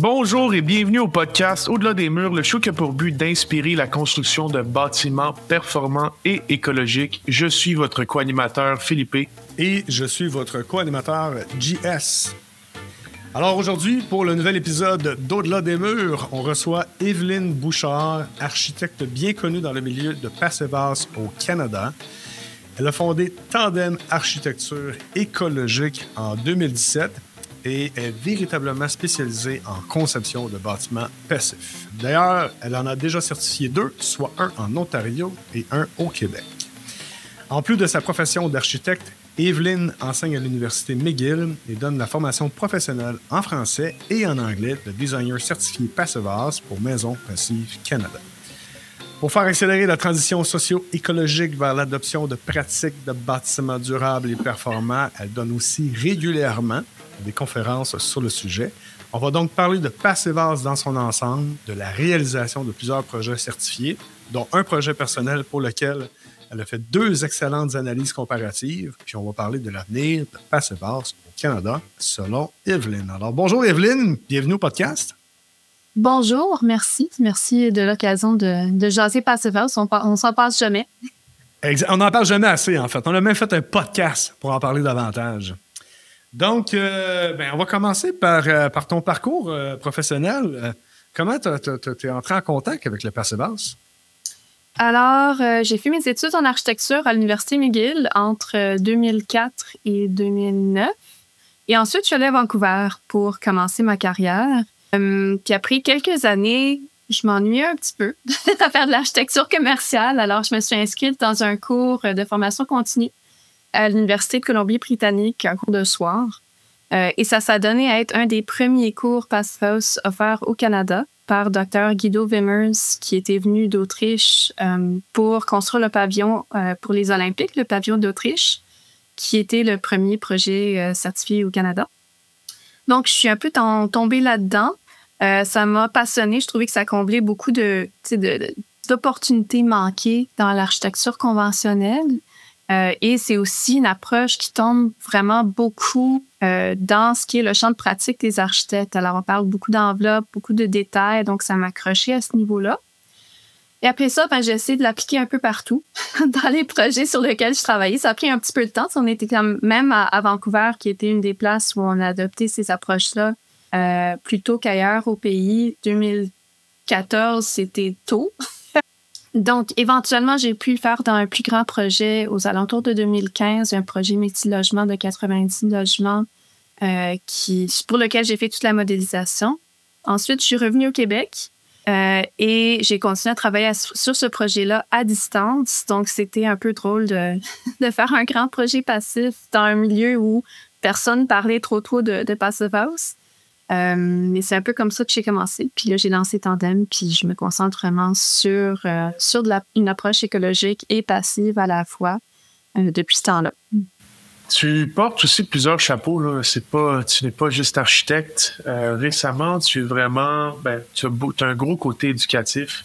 Bonjour et bienvenue au podcast Au-delà des murs, le show qui a pour but d'inspirer la construction de bâtiments performants et écologiques. Je suis votre co-animateur Philippe. Et je suis votre co-animateur JS. Alors aujourd'hui, pour le nouvel épisode d'Au-delà des murs, on reçoit Evelyne Bouchard, architecte bien connue dans le milieu de Passivhaus au Canada. Elle a fondé Tandem Architecture écologique en 2017 et est véritablement spécialisée en conception de bâtiments passifs. D'ailleurs, elle en a déjà certifié 2, soit un en Ontario et un au Québec. En plus de sa profession d'architecte, Evelyne enseigne à l'Université McGill et donne la formation professionnelle en français et en anglais de designer certifié Passivhaus pour Maisons Passives Canada. Pour faire accélérer la transition socio-écologique vers l'adoption de pratiques de bâtiments durables et performants, elle donne aussi régulièrement des conférences sur le sujet. On va donc parler de Passivhaus dans son ensemble, de la réalisation de plusieurs projets certifiés, dont un projet personnel pour lequel elle a fait 2 excellentes analyses comparatives, puis on va parler de l'avenir de Passivhaus au Canada, selon Evelyne. Alors, bonjour Evelyne, bienvenue au podcast. Bonjour, merci. Merci de l'occasion de jaser Passivhaus. On s'en passe jamais. On n'en parle jamais assez, en fait. On a même fait un podcast pour en parler davantage. Donc, on va commencer par ton parcours professionnel. Comment tu es entré en contact avec le Passivhaus? Alors, j'ai fait mes études en architecture à l'Université McGill entre 2004 et 2009. Et ensuite, je suis allée à Vancouver pour commencer ma carrière. Puis après quelques années, je m'ennuyais un petit peu à faire de l'architecture commerciale. Alors, je me suis inscrite dans un cours de formation continue à l'Université de Colombie-Britannique, un cours de soir. Et ça s'est donné à être un des premiers cours Passivhaus offerts au Canada par Dr. Guido Wimmers, qui était venu d'Autriche pour construire le pavillon pour les Olympiques, le pavillon d'Autriche, qui était le premier projet certifié au Canada. Donc, je suis un peu tombée là-dedans. Ça m'a passionnée. Je trouvais que ça comblait beaucoup d'opportunités manquées dans l'architecture conventionnelle. Et c'est aussi une approche qui tombe vraiment beaucoup dans ce qui est le champ de pratique des architectes. Alors, on parle beaucoup d'enveloppes, beaucoup de détails, donc ça m'a accroché à ce niveau-là. Et après ça, j'ai essayé de l'appliquer un peu partout dans les projets sur lesquels je travaillais. Ça a pris un petit peu de temps. On était quand même à Vancouver, qui était une des places où on a adopté ces approches-là plutôt qu'ailleurs au pays. 2014, c'était tôt. Donc, éventuellement, j'ai pu le faire dans un plus grand projet aux alentours de 2015, un projet multilogement de 90 logements pour lequel j'ai fait toute la modélisation. Ensuite, je suis revenue au Québec et j'ai continué à travailler sur ce projet-là à distance. Donc, c'était un peu drôle de faire un grand projet passif dans un milieu où personne parlait trop de Passivhaus. Mais c'est un peu comme ça que j'ai commencé. Puis là, j'ai lancé Tandem, puis je me concentre vraiment sur une approche écologique et passive à la fois depuis ce temps-là. Tu portes aussi plusieurs chapeaux, là. Tu n'es pas juste architecte. Récemment, tu es vraiment... tu as un gros côté éducatif,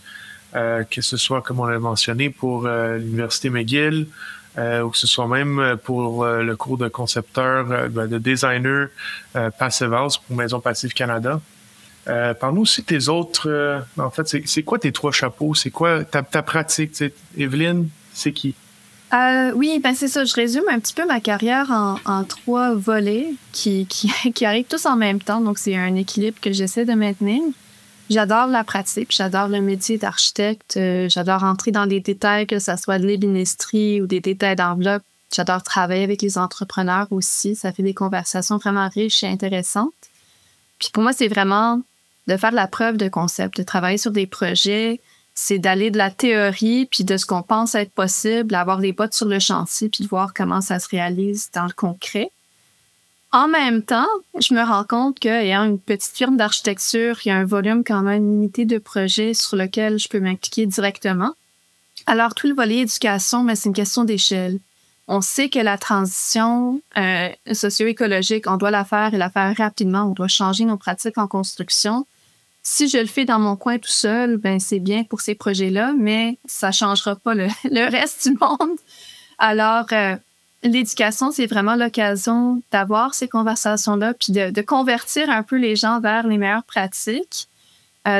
que ce soit, comme on l'a mentionné, pour l'Université McGill, ou que ce soit même pour le cours de concepteur, de designer Passivhaus pour Maisons Passives Canada. Parle-nous aussi de tes autres... en fait, c'est quoi tes 3 chapeaux? C'est quoi ta pratique? T'sais, Evelyne, c'est qui? Oui, c'est ça. Je résume un petit peu ma carrière en 3 volets qui arrivent tous en même temps. Donc, c'est un équilibre que j'essaie de maintenir. J'adore la pratique, j'adore le métier d'architecte, j'adore entrer dans des détails, que ce soit de l'ébénisterie ou des détails d'enveloppe. J'adore travailler avec les entrepreneurs aussi. Ça fait des conversations vraiment riches et intéressantes. Puis pour moi, c'est vraiment de faire de la preuve de concept, de travailler sur des projets. C'est d'aller de la théorie, puis de ce qu'on pense être possible, avoir les bottes sur le chantier, puis de voir comment ça se réalise dans le concret. En même temps, je me rends compte qu'ayant une petite firme d'architecture, il y a un volume quand même limité de projets sur lequel je peux m'impliquer directement. Alors, tout le volet éducation, c'est une question d'échelle. On sait que la transition socio-écologique, on doit la faire et la faire rapidement. On doit changer nos pratiques en construction. Si je le fais dans mon coin tout seul, c'est bien pour ces projets-là, mais ça changera pas le reste du monde. Alors, l'éducation, c'est vraiment l'occasion d'avoir ces conversations-là puis de convertir un peu les gens vers les meilleures pratiques.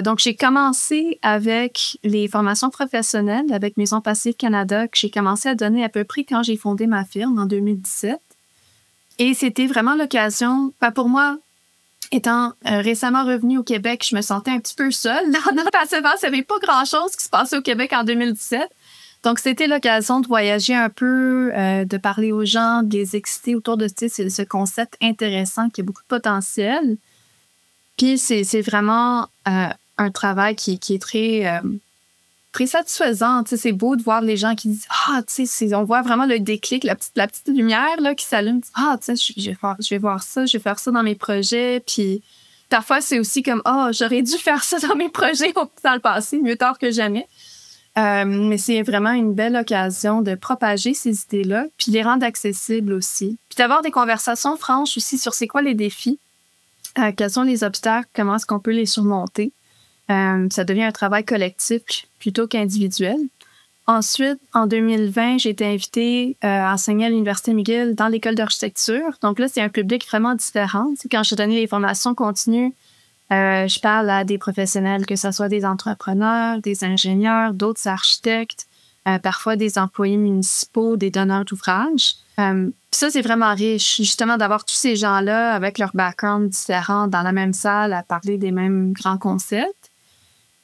Donc, j'ai commencé avec les formations professionnelles avec Maison Passive Canada que j'ai commencé à donner à peu près quand j'ai fondé ma firme en 2017. Et c'était vraiment l'occasion, pour moi, étant récemment revenue au Québec, je me sentais un petit peu seule. Dans le Pacifique, il n'y avait pas grand-chose qui se passait au Québec en 2017. Donc, c'était l'occasion de voyager un peu, de parler aux gens, de les exciter autour de ce concept intéressant qui a beaucoup de potentiel. Puis, c'est vraiment un travail qui est très, très satisfaisant. C'est beau de voir les gens qui disent « Ah, tu sais, on voit vraiment le déclic, la petite lumière là, qui s'allume. Ah, tu sais, je vais voir ça, je vais faire ça dans mes projets. » Puis, parfois, c'est aussi comme « Ah, j'aurais dû faire ça dans mes projets dans le passé, mieux tard que jamais. » Mais c'est vraiment une belle occasion de propager ces idées-là, puis les rendre accessibles aussi. Puis d'avoir des conversations franches aussi sur c'est quoi les défis, quels sont les obstacles, comment est-ce qu'on peut les surmonter. Ça devient un travail collectif plutôt qu'individuel. Ensuite, en 2020, j'ai été invitée à enseigner à l'Université McGill dans l'école d'architecture. Donc là, c'est un public vraiment différent. C'est quand je donnais les formations continues, je parle à des professionnels, que ce soit des entrepreneurs, des ingénieurs, d'autres architectes, parfois des employés municipaux, des donneurs d'ouvrages. Ça, c'est vraiment riche, justement, d'avoir tous ces gens-là avec leur background différent dans la même salle à parler des mêmes grands concepts.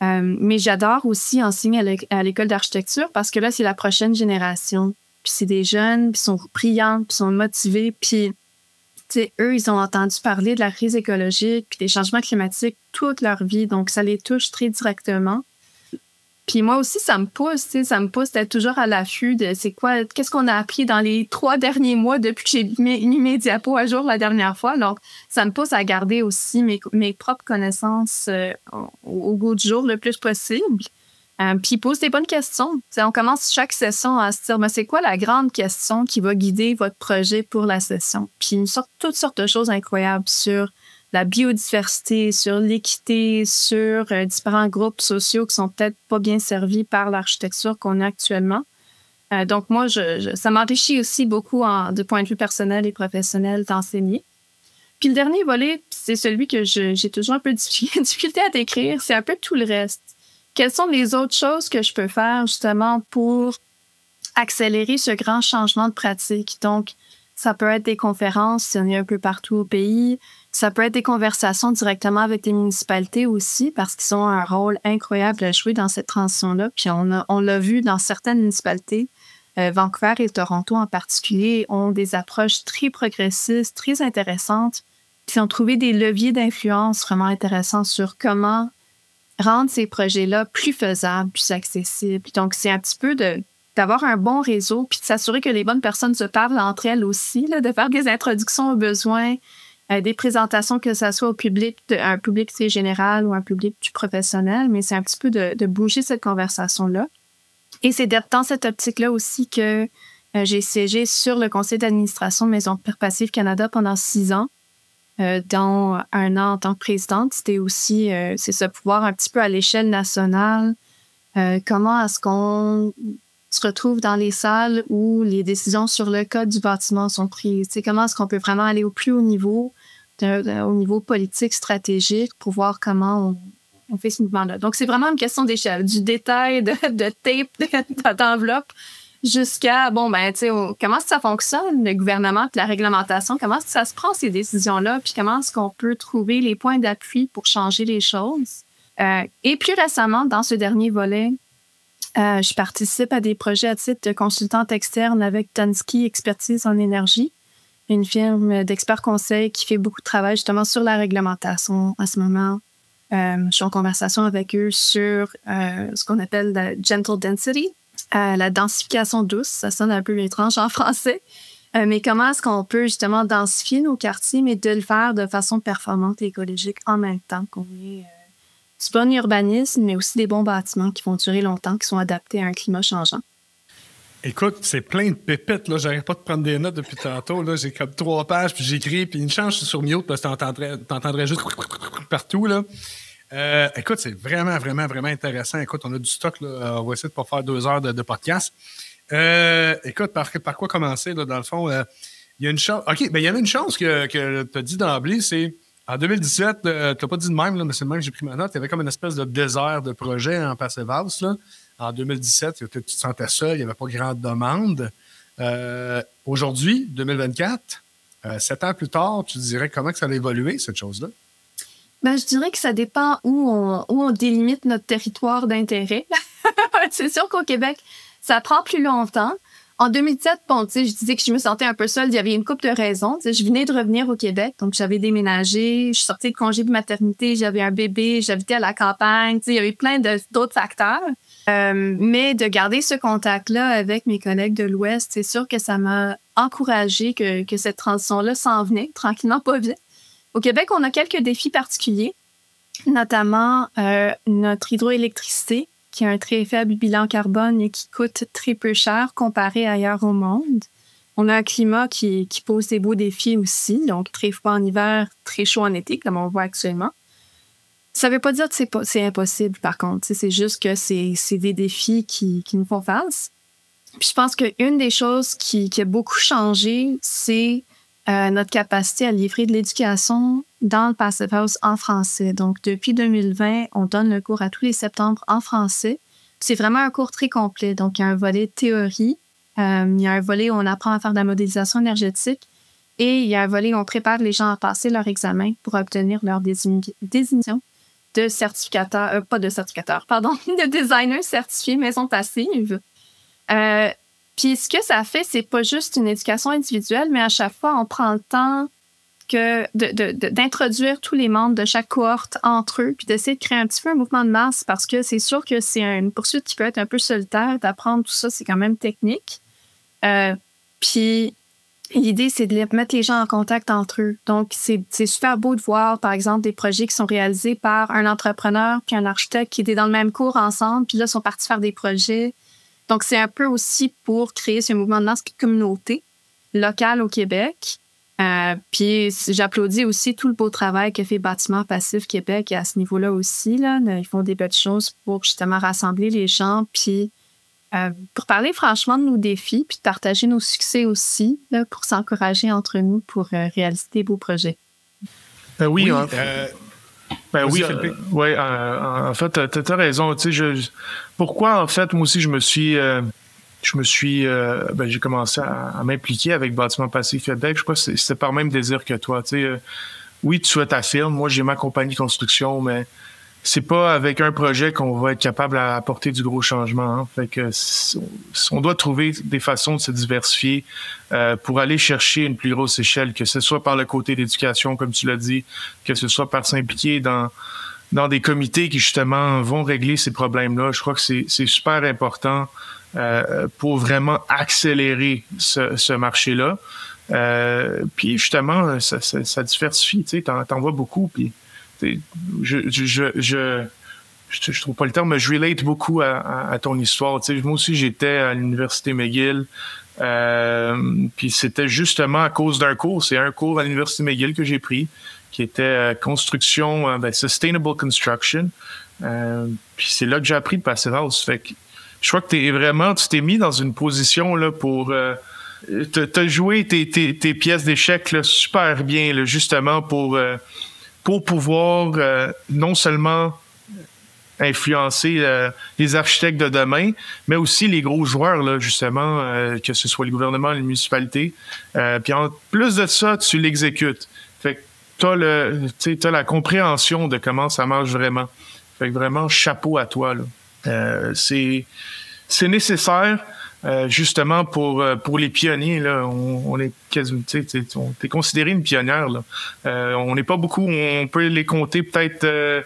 Mais j'adore aussi enseigner à l'école d'architecture parce que là, c'est la prochaine génération. Puis c'est des jeunes, puis ils sont brillants, puis ils sont motivés, puis eux, ils ont entendu parler de la crise écologique puis des changements climatiques toute leur vie, donc ça les touche très directement. Puis moi aussi, ça me pousse d'être toujours à l'affût de qu'est-ce qu'on a appris dans les 3 derniers mois depuis que j'ai mis mes diapos à jour la dernière fois. Donc, ça me pousse à garder aussi mes propres connaissances au goût du jour le plus possible. Puis pose des bonnes questions. On commence chaque session à se dire, mais c'est quoi la grande question qui va guider votre projet pour la session? Puis toutes sortes de choses incroyables sur la biodiversité, sur l'équité, sur différents groupes sociaux qui sont peut-être pas bien servis par l'architecture qu'on a actuellement. Donc moi, ça m'enrichit aussi beaucoup de point de vue personnel et professionnel d'enseigner. Puis le dernier volet, c'est celui que j'ai toujours un peu difficulté à décrire, c'est un peu tout le reste. Quelles sont les autres choses que je peux faire justement pour accélérer ce grand changement de pratique? Donc, ça peut être des conférences, il y en a un peu partout au pays. Ça peut être des conversations directement avec les municipalités aussi parce qu'ils ont un rôle incroyable à jouer dans cette transition-là. Puis on l'a vu dans certaines municipalités, Vancouver et Toronto en particulier, ont des approches très progressistes, très intéressantes. Puis ont trouvé des leviers d'influence vraiment intéressants sur comment rendre ces projets-là plus faisables, plus accessibles. Donc, c'est un petit peu d'avoir un bon réseau puis de s'assurer que les bonnes personnes se parlent entre elles aussi, là, de faire des introductions aux besoins, des présentations, que ce soit au public, un public général ou un public plus professionnel, mais c'est un petit peu de bouger cette conversation-là. Et c'est dans cette optique-là aussi que j'ai siégé sur le conseil d'administration de Maison Passive Canada pendant 6 ans. Dans 1 an en tant que présidente, c'était aussi, c'est ça, pouvoir un petit peu à l'échelle nationale, comment est-ce qu'on se retrouve dans les salles où les décisions sur le code du bâtiment sont prises. Comment est-ce qu'on peut vraiment aller au plus haut niveau, au niveau politique, stratégique, pour voir comment on fait ce mouvement-là. Donc, c'est vraiment une question d'échelle, du détail, de tape, d'enveloppe, jusqu'à, comment ça fonctionne, le gouvernement et la réglementation, comment ça se prend ces décisions-là, puis comment est-ce qu'on peut trouver les points d'appui pour changer les choses. Et plus récemment, dans ce dernier volet, je participe à des projets à titre de consultante externe avec Dunsky Expertise en énergie, une firme d'experts conseils qui fait beaucoup de travail justement sur la réglementation en ce moment. Je suis en conversation avec eux sur ce qu'on appelle la gentle density, la densification douce. Ça sonne un peu étrange en français. Mais comment est-ce qu'on peut justement densifier nos quartiers, mais de le faire de façon performante et écologique en même temps qu'on ait du bon urbanisme, mais aussi des bons bâtiments qui vont durer longtemps, qui sont adaptés à un climat changeant. Écoute, c'est plein de pépites, là. J'arrête pas de prendre des notes depuis tantôt, là. J'ai comme 3 pages, puis j'écris, puis une chance, je suis sur mute, parce que t'entendrais juste partout, là. Écoute, c'est vraiment, vraiment, vraiment intéressant. Écoute, on a du stock, là. On va essayer de pas faire 2 heures de podcast. Écoute, par quoi commencer, là, dans le fond? Il y a une chance. OK, il y avait une chance que tu as dit d'emblée, c'est en 2017, tu n'as pas dit de même, là, mais c'est le même que j'ai pris ma note. Il y avait comme une espèce de désert de projet en Passive House. Là. En 2017, tu te sentais seul, il n'y avait pas grande demande. Aujourd'hui, 2024, 7 ans plus tard, tu dirais comment que ça a évolué, cette chose-là? Ben, je dirais que ça dépend où on délimite notre territoire d'intérêt. C'est sûr qu'au Québec, ça prend plus longtemps. En 2017, bon, je disais que je me sentais un peu seule. Il y avait une couple de raisons. Je venais de revenir au Québec, donc j'avais déménagé. Je suis sortie de congé de maternité, j'avais un bébé, j'habitais à la campagne. Il y avait plein d'autres facteurs. Mais de garder ce contact-là avec mes collègues de l'Ouest, c'est sûr que ça m'a encouragée que cette transition-là s'en venait, tranquillement, pas vite. Au Québec, on a quelques défis particuliers, notamment notre hydroélectricité, qui a un très faible bilan carbone et qui coûte très peu cher comparé ailleurs au monde. On a un climat qui pose des beaux défis aussi, donc très froid en hiver, très chaud en été, comme on voit actuellement. Ça ne veut pas dire que c'est impossible, par contre. C'est juste que c'est des défis qui nous font face. Puis je pense qu'une des choses qui a beaucoup changé, c'est notre capacité à livrer de l'éducation dans le Passive House en français. Donc, depuis 2020, on donne le cours à tous les septembre en français. C'est vraiment un cours très complet. Donc, il y a un volet théorie, il y a un volet où on apprend à faire de la modélisation énergétique et il y a un volet où on prépare les gens à passer leur examen pour obtenir leur désignation de certificateur, pas de certificateur, pardon, de designer certifié maison passive. Puis ce que ça fait, c'est pas juste une éducation individuelle, mais à chaque fois, on prend le temps d'introduire tous les membres de chaque cohorte entre eux, puis d'essayer de créer un petit peu un mouvement de masse, parce que c'est sûr que c'est une poursuite qui peut être un peu solitaire. D'apprendre tout ça, c'est quand même technique. Puis l'idée, c'est de mettre les gens en contact entre eux. Donc, c'est super beau de voir, par exemple, des projets qui sont réalisés par un entrepreneur puis un architecte qui étaient dans le même cours ensemble, puis là, sont partis faire des projets. Donc, c'est un peu aussi pour créer ce mouvement de masse de communauté locale au Québec. Puis, j'applaudis aussi tout le beau travail que fait Bâtiment Passif Québec à ce niveau-là aussi. Là. Ils font des belles choses pour justement rassembler les gens, puis pour parler franchement de nos défis, puis de partager nos succès aussi, là, pour s'encourager entre nous pour réaliser des beaux projets. Oui, en fait, tu as raison. Pourquoi, en fait, moi aussi, j'ai commencé à m'impliquer avec Bâtiment Passif Québec. Je crois que c'était par même désir que toi. Oui, tu souhaites ta firme. Moi, j'ai ma compagnie de construction, mais c'est pas avec un projet qu'on va être capable d'apporter du gros changement. Hein. Fait que on doit trouver des façons de se diversifier pour aller chercher une plus grosse échelle, que ce soit par le côté d'éducation, comme tu l'as dit, que ce soit par s'impliquer dans des comités qui, justement, vont régler ces problèmes-là. Je crois que c'est super important pour vraiment accélérer ce marché-là. Puis, justement, ça diversifie. Tu sais, t'en vois beaucoup, puis je trouve pas le terme, mais je relate beaucoup à ton histoire. Tu sais, moi aussi, j'étais à l'Université McGill. Puis c'était justement à cause d'un cours. C'est un cours à l'Université McGill que j'ai pris, qui était construction, sustainable construction. Puis c'est là que j'ai appris de Passive House. Fait que je crois que tu t'es mis dans une position là pour t'as joué tes pièces d'échecs là, super bien, là, justement pour pouvoir non seulement influencer les architectes de demain, mais aussi les gros joueurs, là, justement, que ce soit le gouvernement, les municipalités. Puis en plus de ça, tu l'exécutes. Fait que t'as la compréhension de comment ça marche vraiment. Fait que vraiment, chapeau à toi, là. C'est nécessaire. Justement pour les pionniers là, on est quasiment, t'es considéré une pionnière là. On n'est pas beaucoup, on peut les compter peut-être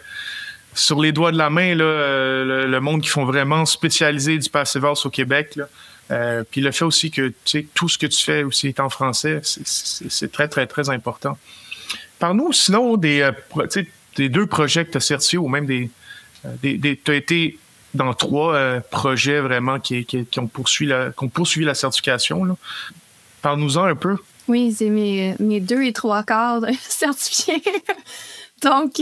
sur les doigts de la main là, le monde qui font vraiment spécialiser du Passive House au Québec là. Puis le fait aussi que tout ce que tu fais aussi est en français, c'est très très très important. Parle-nous sinon des 2 projets que tu as certifiés ou même t'as été dans 3 projets vraiment qui ont poursuivi la certification. Là. Parle-nous-en un peu. Oui, c'est mes 2 3/4 certifiés. Donc,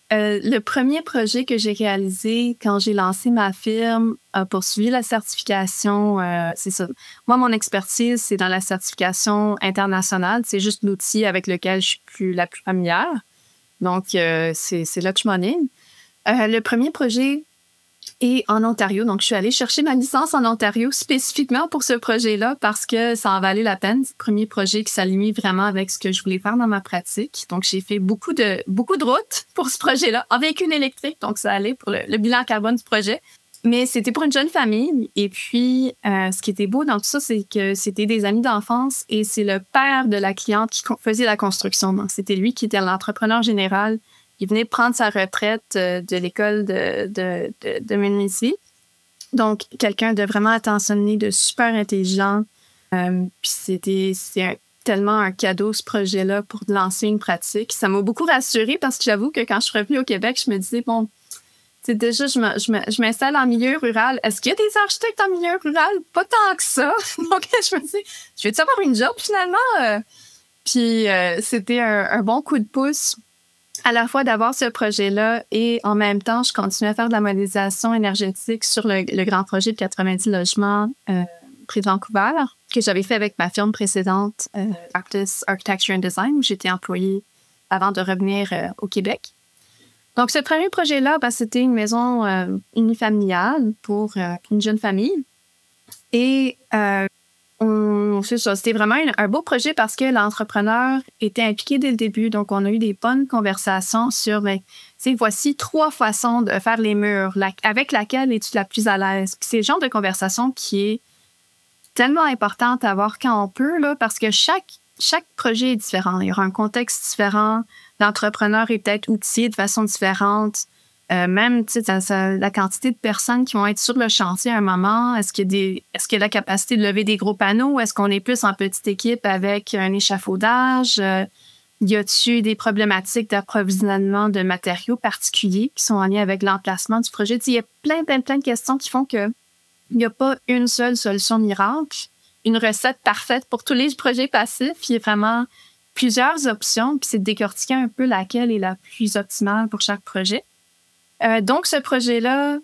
Le premier projet que j'ai réalisé quand j'ai lancé ma firme a poursuivi la certification. C'est ça. Moi, mon expertise, c'est dans la certification internationale. C'est juste l'outil avec lequel je suis la plus familière. Donc, c'est là que je m'en ai. Le premier projet est en Ontario. Donc, je suis allée chercher ma licence en Ontario spécifiquement pour ce projet-là parce que ça en valait la peine. C'est le premier projet qui s'alignait vraiment avec ce que je voulais faire dans ma pratique. Donc, j'ai fait beaucoup de routes pour ce projet-là en véhicule électrique. Donc, ça allait pour le bilan carbone du projet. Mais c'était pour une jeune famille. Et puis, ce qui était beau dans tout ça, c'est que c'était des amis d'enfance et c'est le père de la cliente qui faisait la construction. Donc, c'était lui qui était l'entrepreneur général. Il venait prendre sa retraite de l'école de menuiserie. Donc, quelqu'un de vraiment attentionné, de super intelligent. Puis c'est tellement un cadeau, ce projet-là, pour lancer une pratique. Ça m'a beaucoup rassurée parce que j'avoue que quand je suis revenue au Québec, je me disais, bon, déjà, je m'installe en milieu rural. Est-ce qu'il y a des architectes en milieu rural? Pas tant que ça. Donc, je me dis, je vais-tu avoir une job finalement? Puis, c'était un bon coup de pouce à la fois d'avoir ce projet-là et en même temps, je continuais à faire de la modélisation énergétique sur le grand projet de 90 logements près de Vancouver que j'avais fait avec ma firme précédente, Arctis Architecture and Design, où j'étais employée avant de revenir au Québec. Donc, ce premier projet-là, c'était une maison unifamiliale pour une jeune famille. Et c'est ça, c'était vraiment un beau projet parce que l'entrepreneur était impliqué dès le début. Donc, on a eu des bonnes conversations sur, voici 3 façons de faire les murs, avec laquelle es-tu la plus à l'aise. Puis c'est le genre de conversation qui est tellement importante à avoir quand on peut, là, parce que chaque projet est différent. Il y aura un contexte différent. L'entrepreneur est peut-être outillé de façon différente. Même la quantité de personnes qui vont être sur le chantier à un moment, est-ce qu'il y a la capacité de lever des gros panneaux? Est-ce qu'on est plus en petite équipe avec un échafaudage? Y a-t-il des problématiques d'approvisionnement de matériaux particuliers qui sont en lien avec l'emplacement du projet? Il y a plein de questions qui font qu'il n'y a pas une seule solution miracle, une recette parfaite pour tous les projets passifs. Il y a vraiment plusieurs options, puis c'est de décortiquer un peu laquelle est la plus optimale pour chaque projet. Donc, ce projet-là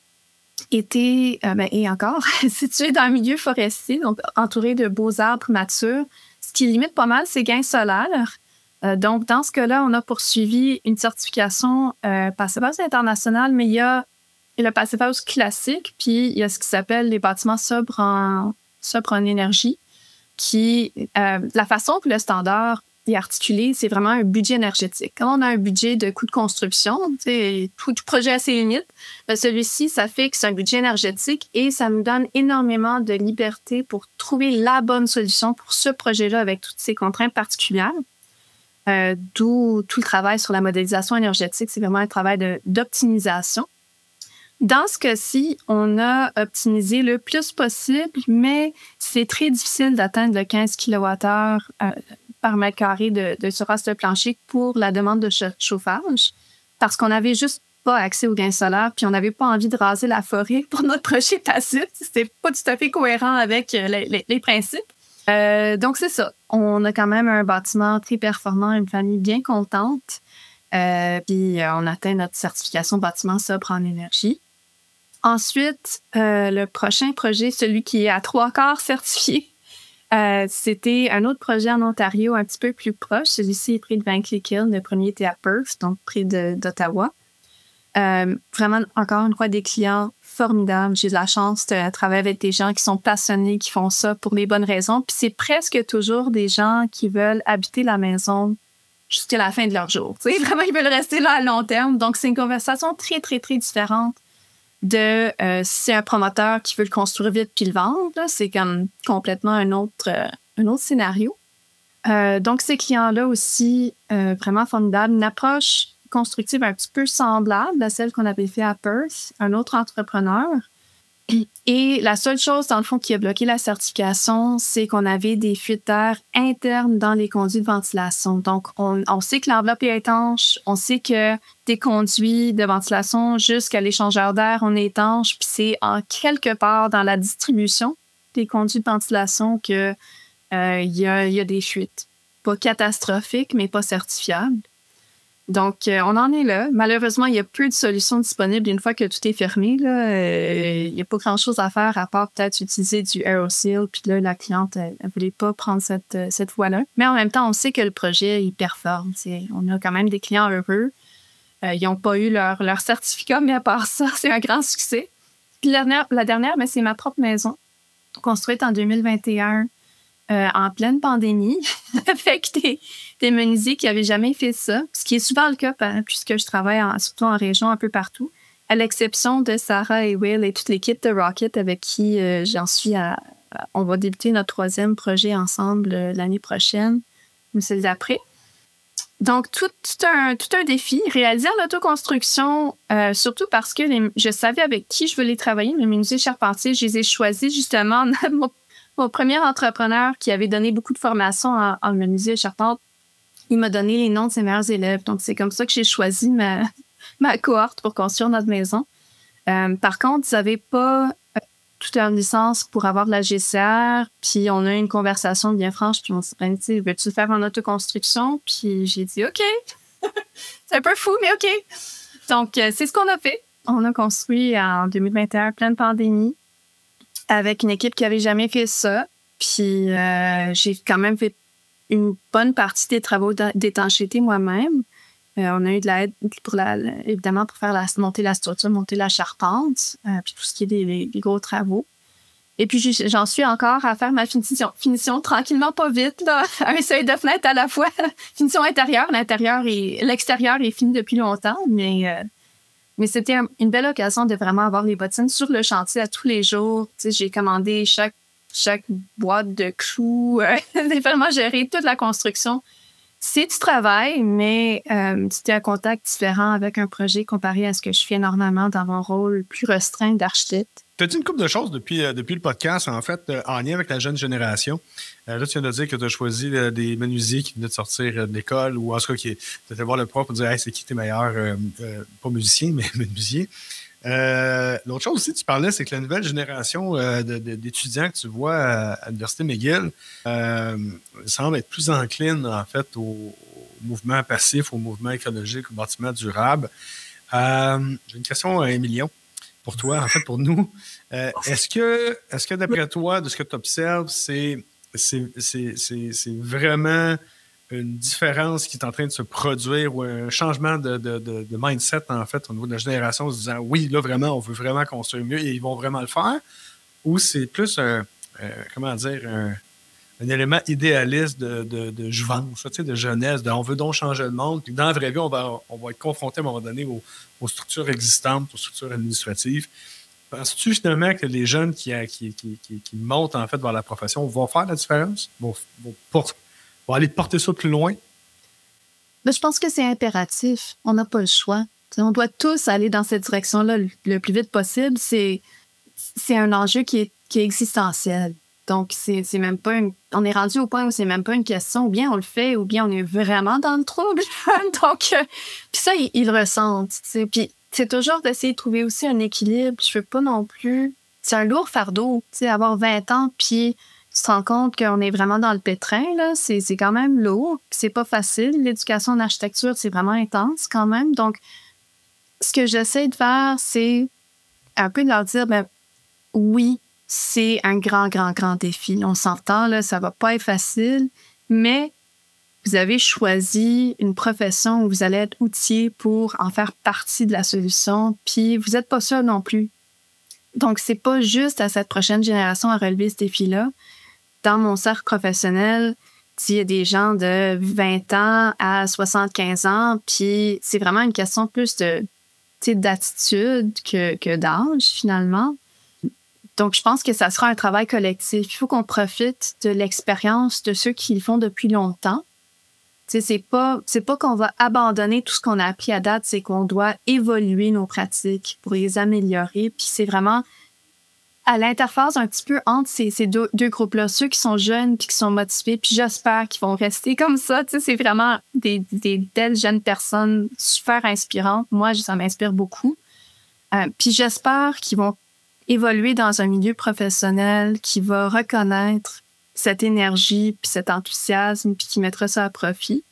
était, et encore, situé dans un milieu forestier, donc entouré de beaux arbres matures, ce qui limite pas mal ses gains solaires. Donc, dans ce cas-là, on a poursuivi une certification Passive House internationale, mais il y a le Passive House classique, puis il y a ce qui s'appelle les bâtiments sobres en énergie, qui, la façon que le standard est articulé, c'est vraiment un budget énergétique. Quand on a un budget de coût de construction, tout projet a ses limites, celui-ci, ça fixe un budget énergétique et ça nous donne énormément de liberté pour trouver la bonne solution pour ce projet-là avec toutes ces contraintes particulières. D'où tout le travail sur la modélisation énergétique, c'est vraiment un travail d'optimisation. Dans ce cas-ci, on a optimisé le plus possible, mais c'est très difficile d'atteindre le 15 kWh par mètre carré de surface de plancher pour la demande de chauffage, parce qu'on n'avait juste pas accès aux gains solaires, puis on n'avait pas envie de raser la forêt pour notre projet passif. C'était pas tout à fait cohérent avec les principes. Donc, c'est ça. On a quand même un bâtiment très performant, une famille bien contente, puis on atteint notre certification bâtiment sobre en énergie. Ensuite, le prochain projet, celui qui est à 3/4 certifié, c'était un autre projet en Ontario un petit peu plus proche. Celui-ci est près de Van Cleek Hill. Le premier était à Perth, donc près d'Ottawa. Vraiment, encore une fois, des clients formidables. J'ai de la chance de travailler avec des gens qui sont passionnés, qui font ça pour les bonnes raisons. Puis c'est presque toujours des gens qui veulent habiter la maison jusqu'à la fin de leur jour. Tu sais, vraiment, ils veulent rester là à long terme. Donc, c'est une conversation très, très, très différente de si c'est un promoteur qui veut le construire vite puis le vendre. Là, c'est comme complètement un autre scénario. Donc, ces clients-là aussi, vraiment formidables. Une approche constructive un petit peu semblable à celle qu'on avait fait à Perth, un autre entrepreneur. Et la seule chose, dans le fond, qui a bloqué la certification, c'est qu'on avait des fuites d'air internes dans les conduits de ventilation. Donc, on sait que l'enveloppe est étanche, on sait que des conduits de ventilation jusqu'à l'échangeur d'air, on est étanche, puis c'est en quelque part dans la distribution des conduits de ventilation qu'il y a des fuites. Pas catastrophiques, mais pas certifiables. Donc, on en est là. Malheureusement, il y a peu de solutions disponibles une fois que tout est fermé. Il n'y a pas grand-chose à faire à part peut-être utiliser du AeroSeal. Puis là, la cliente, elle ne voulait pas prendre cette voie-là. Mais en même temps, on sait que le projet, il performe. On a quand même des clients heureux. Ils n'ont pas eu leur certificat, mais à part ça, c'est un grand succès. Puis la dernière, c'est ma propre maison, construite en 2021. En pleine pandémie, avec des menuisiers qui n'avaient jamais fait ça, ce qui est souvent le cas puisque je travaille surtout en région un peu partout, à l'exception de Sarah et Will et toute l'équipe de Rocket avec qui j'en suis on va débuter notre 3e projet ensemble l'année prochaine, ou celle d'après. Donc, tout un défi. Réaliser l'autoconstruction, surtout parce que je savais avec qui je voulais travailler, mes menuisiers charpentiers, je les ai choisis justement. Mon premier entrepreneur qui avait donné beaucoup de formations en menuisier et charpente, il m'a donné les noms de ses meilleurs élèves. Donc, c'est comme ça que j'ai choisi ma cohorte pour construire notre maison. Par contre, ils n'avaient pas toute leur licence pour avoir de la GCR. Puis, on a eu une conversation bien franche. Puis, on s'est dit, veux-tu faire en autoconstruction? Puis, j'ai dit, OK. C'est un peu fou, mais OK. Donc, c'est ce qu'on a fait. On a construit en 2021, pleine pandémie, avec une équipe qui n'avait jamais fait ça. Puis, j'ai quand même fait une bonne partie des travaux d'étanchéité moi-même. On a eu de l'aide évidemment pour faire monter la structure, monter la charpente, puis tout ce qui est des gros travaux. Et puis, j'en suis encore à faire ma finition tranquillement, pas vite, là, un seuil de fenêtre à la fois. Finition intérieure, l'extérieur est fini depuis longtemps, mais c'était une belle occasion de vraiment avoir les bottines sur le chantier à tous les jours. Tu sais, j'ai commandé chaque boîte de clous. J'ai vraiment géré toute la construction. C'est du travail, mais c'était un contact différent avec un projet comparé à ce que je fais normalement dans mon rôle plus restreint d'architecte. Tu as dit une couple de choses depuis le podcast, en fait, en lien avec la jeune génération. Là, tu viens de dire que tu as choisi des menuisiers qui venaient de sortir de l'école ou en tout cas qui étaient voir le prof pour dire hey, c'est qui tes meilleurs, pas musiciens, mais menuisiers. L'autre chose aussi, tu parlais, c'est que la nouvelle génération d'étudiants que tu vois à l'Université McGill semble être plus encline, en fait, au mouvement passif, au mouvement écologique, au bâtiment durable. J'ai une question à Émilion. Pour toi, en fait, pour nous, est-ce que d'après toi, de ce que tu observes, c'est vraiment une différence qui est en train de se produire ou un changement de mindset, en fait, au niveau de la génération, en se disant oui, là, vraiment, on veut vraiment construire mieux et ils vont vraiment le faire? Ou c'est plus un élément idéaliste de jouvence, tu sais, de jeunesse, on veut donc changer le monde. Puis dans la vraie vie, on va être confronté à un moment donné aux structures existantes, aux structures administratives. Penses-tu finalement que les jeunes qui montent en fait vers la profession vont faire la différence? Vont aller porter ça plus loin? Je pense que c'est impératif. On n'a pas le choix. On doit tous aller dans cette direction-là le plus vite possible. C'est un enjeu qui est existentiel. Donc, c'est même pas on est rendu au point où c'est même pas une question, ou bien on le fait, ou bien on est vraiment dans le trouble. Donc, puis ça, ils le ressentent, tu sais. Puis c'est toujours d'essayer de trouver aussi un équilibre. Je veux pas non plus... C'est un lourd fardeau, tu sais, avoir 20 ans, puis tu te rends compte qu'on est vraiment dans le pétrin, là. C'est quand même lourd, puis c'est pas facile. L'éducation en architecture, c'est vraiment intense quand même. Donc, ce que j'essaie de faire, c'est un peu de leur dire, oui, c'est un grand, grand, grand défi. On s'entend, là, ça va pas être facile, mais vous avez choisi une profession où vous allez être outillé pour en faire partie de la solution, puis vous n'êtes pas seul non plus. Donc, c'est pas juste à cette prochaine génération à relever ce défi-là. Dans mon cercle professionnel, il y a des gens de 20 ans à 75 ans, puis c'est vraiment une question plus d'attitude que d'âge, finalement. Donc, je pense que ça sera un travail collectif. Il faut qu'on profite de l'expérience de ceux qui le font depuis longtemps. C'est pas qu'on va abandonner tout ce qu'on a appris à date, c'est qu'on doit évoluer nos pratiques pour les améliorer. Puis c'est vraiment à l'interface un petit peu entre ces deux groupes-là, ceux qui sont jeunes puis qui sont motivés, puis j'espère qu'ils vont rester comme ça. C'est vraiment des belles jeunes personnes super inspirantes. Moi, ça m'inspire beaucoup. Puis j'espère qu'ils vont évoluer dans un milieu professionnel qui va reconnaître cette énergie puis cet enthousiasme puis qui mettra ça à profit.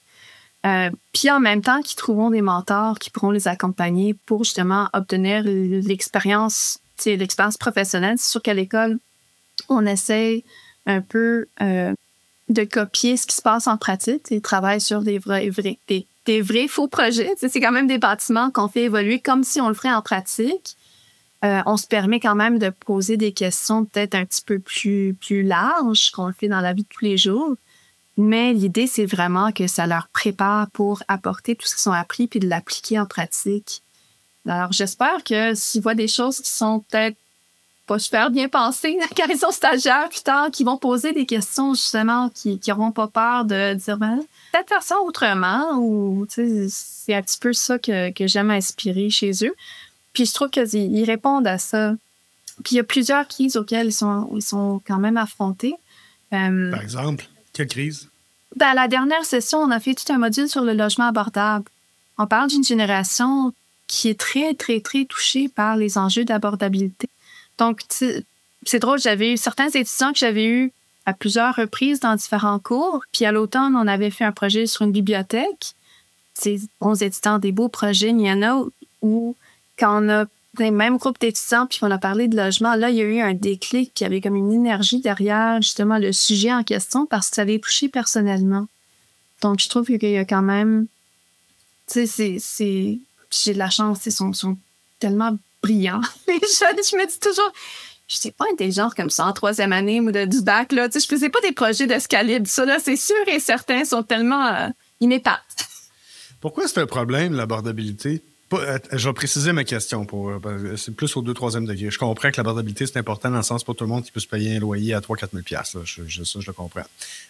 Puis en même temps, qu'ils trouveront des mentors qui pourront les accompagner pour justement obtenir l'expérience professionnelle. C'est sûr qu'à l'école, on essaie un peu de copier ce qui se passe en pratique. Ils travaillent sur des vrais faux projets. C'est quand même des bâtiments qu'on fait évoluer comme si on le ferait en pratique. On se permet quand même de poser des questions peut-être un petit peu plus larges qu'on le fait dans la vie de tous les jours. Mais l'idée, c'est vraiment que ça leur prépare pour apporter tout ce qu'ils ont appris puis de l'appliquer en pratique. Alors, j'espère que s'ils voient des choses qui sont peut-être pas super bien pensées quand ils sont stagiaires plus tard, qui vont poser des questions justement, qui n'auront pas peur de dire peut-être faire ça autrement ou c'est un petit peu ça que j'aime inspirer chez eux. Puis je trouve qu'ils répondent à ça. Puis il y a plusieurs crises auxquelles ils sont quand même affrontés. Par exemple, quelle crise? Dans la dernière session, on a fait tout un module sur le logement abordable. On parle d'une génération qui est très, très, très touchée par les enjeux d'abordabilité. Donc, c'est drôle, j'avais eu certains étudiants que j'avais eus à plusieurs reprises dans différents cours. Puis à l'automne, on avait fait un projet sur une bibliothèque. C'est bons étudiants, des beaux projets. Il y en a où, quand on a le même groupe d'étudiants puis on a parlé de logement, là, il y a eu un déclic, il y avait comme une énergie derrière justement le sujet en question parce que ça les touché personnellement. Donc, je trouve qu'il y a quand même... Tu sais, j'ai de la chance, ils sont tellement brillants. Les jeunes, je me dis toujours... Je n'étais pas intelligente comme ça en troisième année ou du bac. Là. Tu sais, je faisais pas des projets de ce calibre. Ça, là, c'est sûr et certain, ils sont tellement inépats. Pourquoi c'est un problème, l'abordabilité? Je vais préciser ma question. C'est plus au 2-3e degré. Je comprends que l'abordabilité, c'est important dans le sens pour tout le monde qui peut se payer un loyer à 3 000 $4 000. Ça, je le comprends.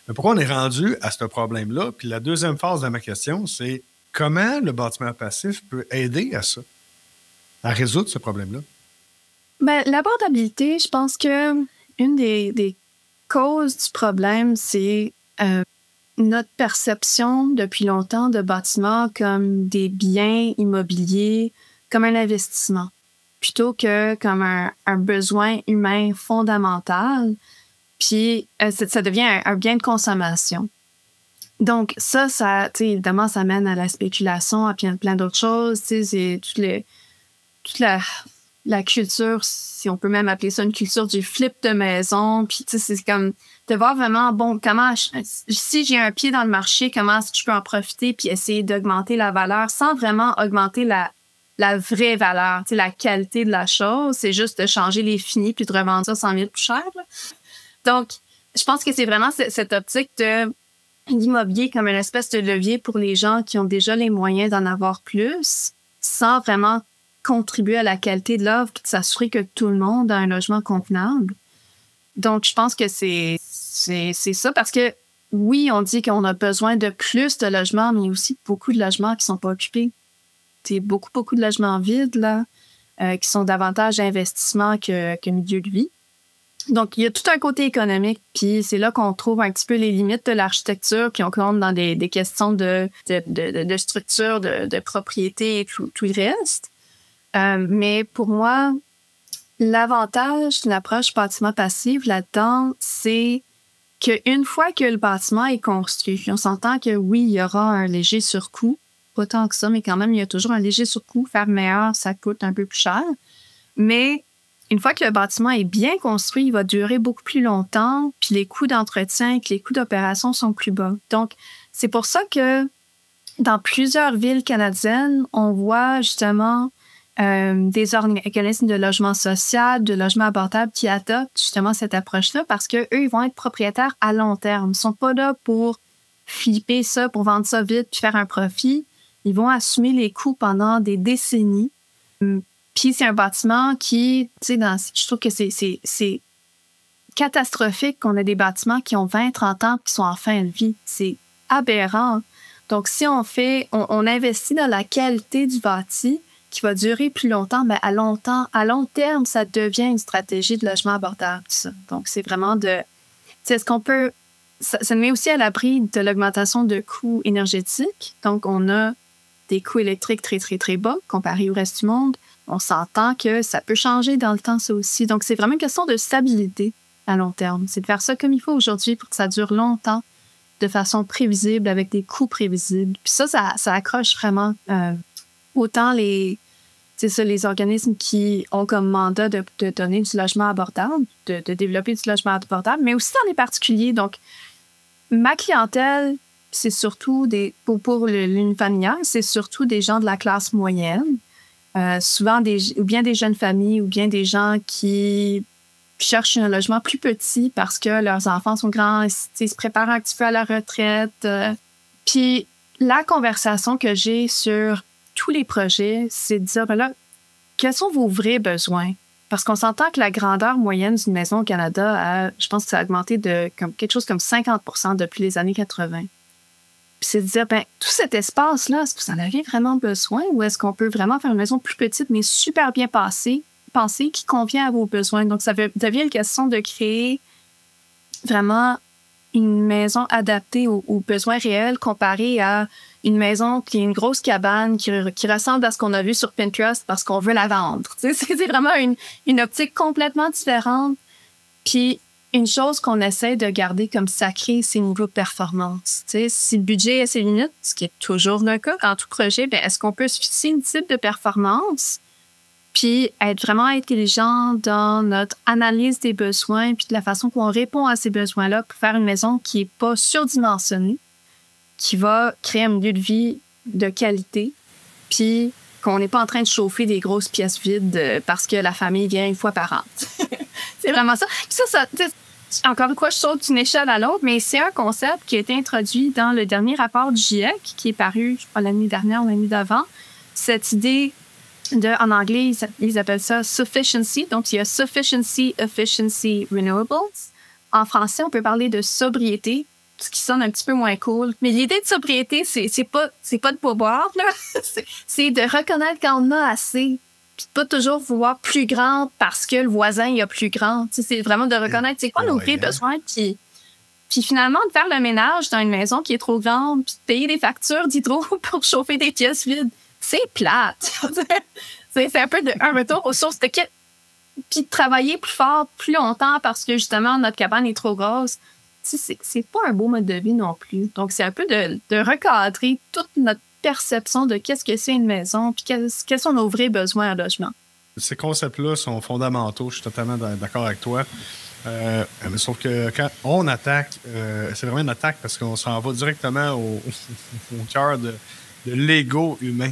Mais pourquoi on est rendu à ce problème-là? Puis la deuxième phase de ma question, c'est comment le bâtiment passif peut aider à ça, à résoudre ce problème-là? Ben, l'abordabilité, je pense que une des causes du problème, c'est notre perception depuis longtemps de bâtiments comme des biens immobiliers, comme un investissement, plutôt que comme un besoin humain fondamental. Puis, ça devient un bien de consommation. Donc, ça évidemment, ça mène à la spéculation, à plein d'autres choses. C'est toute la culture, si on peut même appeler ça une culture du flip de maison. Puis, c'est comme de voir vraiment, si j'ai un pied dans le marché, comment est-ce que je peux en profiter puis essayer d'augmenter la valeur sans vraiment augmenter la vraie valeur, la qualité de la chose. C'est juste de changer les finis puis de revendre ça 100 000 plus cher. Là. Donc, je pense que c'est vraiment cette optique de l'immobilier comme une espèce de levier pour les gens qui ont déjà les moyens d'en avoir plus sans vraiment contribuer à la qualité de l'offre et de s'assurer que tout le monde a un logement convenable. Donc, je pense que c'est ça parce que, oui, on dit qu'on a besoin de plus de logements, mais il y a aussi beaucoup de logements qui ne sont pas occupés. Il y a beaucoup de logements vides, là, qui sont davantage investissement que milieu de vie. Donc, il y a tout un côté économique, puis c'est là qu'on trouve un petit peu les limites de l'architecture, puis on compte dans des questions de structure, de propriété et tout le reste. Mais pour moi, l'avantage d'une approche bâtiment passif là-dedans, c'est qu'une fois que le bâtiment est construit, on s'entend que oui, il y aura un léger surcoût, pas tant que ça, mais quand même, il y a toujours un léger surcoût. Faire meilleur, ça coûte un peu plus cher. Mais une fois que le bâtiment est bien construit, il va durer beaucoup plus longtemps, puis les coûts d'entretien et les coûts d'opération sont plus bas. Donc, c'est pour ça que dans plusieurs villes canadiennes, on voit justement des organismes de logement social, de logement abordable qui adoptent justement cette approche-là parce qu'eux, ils vont être propriétaires à long terme. Ils ne sont pas là pour flipper ça, pour vendre ça vite puis faire un profit. Ils vont assumer les coûts pendant des décennies. Puis c'est un bâtiment qui, tu sais, je trouve que c'est catastrophique qu'on ait des bâtiments qui ont 20-30 ans qui sont en fin de vie. C'est aberrant. Donc, si on investit dans la qualité du bâti, qui va durer plus longtemps, mais à long terme, ça devient une stratégie de logement abordable. Ça. Donc, c'est vraiment est-ce qu'on peut... Ça nous met aussi à l'abri de l'augmentation de coûts énergétiques. Donc, on a des coûts électriques très, très, très bas comparés au reste du monde. On s'entend que ça peut changer dans le temps, ça aussi. Donc, c'est vraiment une question de stabilité à long terme. C'est de faire ça comme il faut aujourd'hui pour que ça dure longtemps. de façon prévisible, avec des coûts prévisibles. Puis ça accroche vraiment autant les organismes qui ont comme mandat de donner du logement abordable, de développer du logement abordable, mais aussi dans les particuliers. Donc, ma clientèle, c'est surtout pour l'unifamilial, c'est surtout des gens de la classe moyenne, souvent ou bien des jeunes familles, ou bien des gens qui cherchent un logement plus petit parce que leurs enfants sont grands, ils se préparent un petit peu à la retraite. Puis la conversation que j'ai sur tous les projets, c'est de dire, ben là, quels sont vos vrais besoins? Parce qu'on s'entend que la grandeur moyenne d'une maison au Canada, je pense que ça a augmenté de quelque chose comme 50% depuis les années 80. Puis c'est de dire, ben tout cet espace-là, est-ce que vous en avez vraiment besoin ou est-ce qu'on peut vraiment faire une maison plus petite mais super bien pensée qui convient à vos besoins? Donc, ça devient une question de créer vraiment une maison adaptée aux besoins réels comparée à une maison qui est une grosse cabane qui ressemble à ce qu'on a vu sur Pinterest parce qu'on veut la vendre. C'est vraiment une optique complètement différente. Puis, une chose qu'on essaie de garder comme sacrée, c'est le niveau de performance. Si le budget a ses limites, ce qui est toujours le cas dans tout projet, bien, est-ce qu'on peut se fixer une type de performance puis être vraiment intelligent dans notre analyse des besoins puis de la façon qu'on répond à ces besoins-là pour faire une maison qui n'est pas surdimensionnée, qui va créer un milieu de vie de qualité, puis qu'on n'est pas en train de chauffer des grosses pièces vides parce que la famille vient une fois par an. C'est vraiment ça. Puis ça encore une fois, je saute d'une échelle à l'autre, mais c'est un concept qui a été introduit dans le dernier rapport du GIEC qui est paru, je crois, l'année dernière ou l'année d'avant. Cette idée en anglais, ils appellent ça sufficiency. Donc, il y a sufficiency, efficiency, renewables. En français, on peut parler de sobriété, ce qui sonne un petit peu moins cool. Mais l'idée de sobriété, c'est pas de pas boire, là. C'est de reconnaître quand on a assez, puis de pas toujours vouloir plus grand parce que le voisin il a plus grand. C'est vraiment de reconnaître c'est quoi nos vrais besoins, puis finalement de faire le ménage dans une maison qui est trop grande, puis de payer des factures d'hydro pour chauffer des pièces vides. C'est plate. C'est un peu un retour aux sources de quête. Puis de travailler plus fort, plus longtemps parce que justement notre cabane est trop grosse. C'est pas un beau mode de vie non plus. Donc, c'est un peu de recadrer toute notre perception de qu'est-ce que c'est une maison puis quels sont nos vrais besoins en logement. Ces concepts-là sont fondamentaux. Je suis totalement d'accord avec toi. Sauf que quand on attaque, c'est vraiment une attaque parce qu'on s'en va directement au cœur de l'ego humain.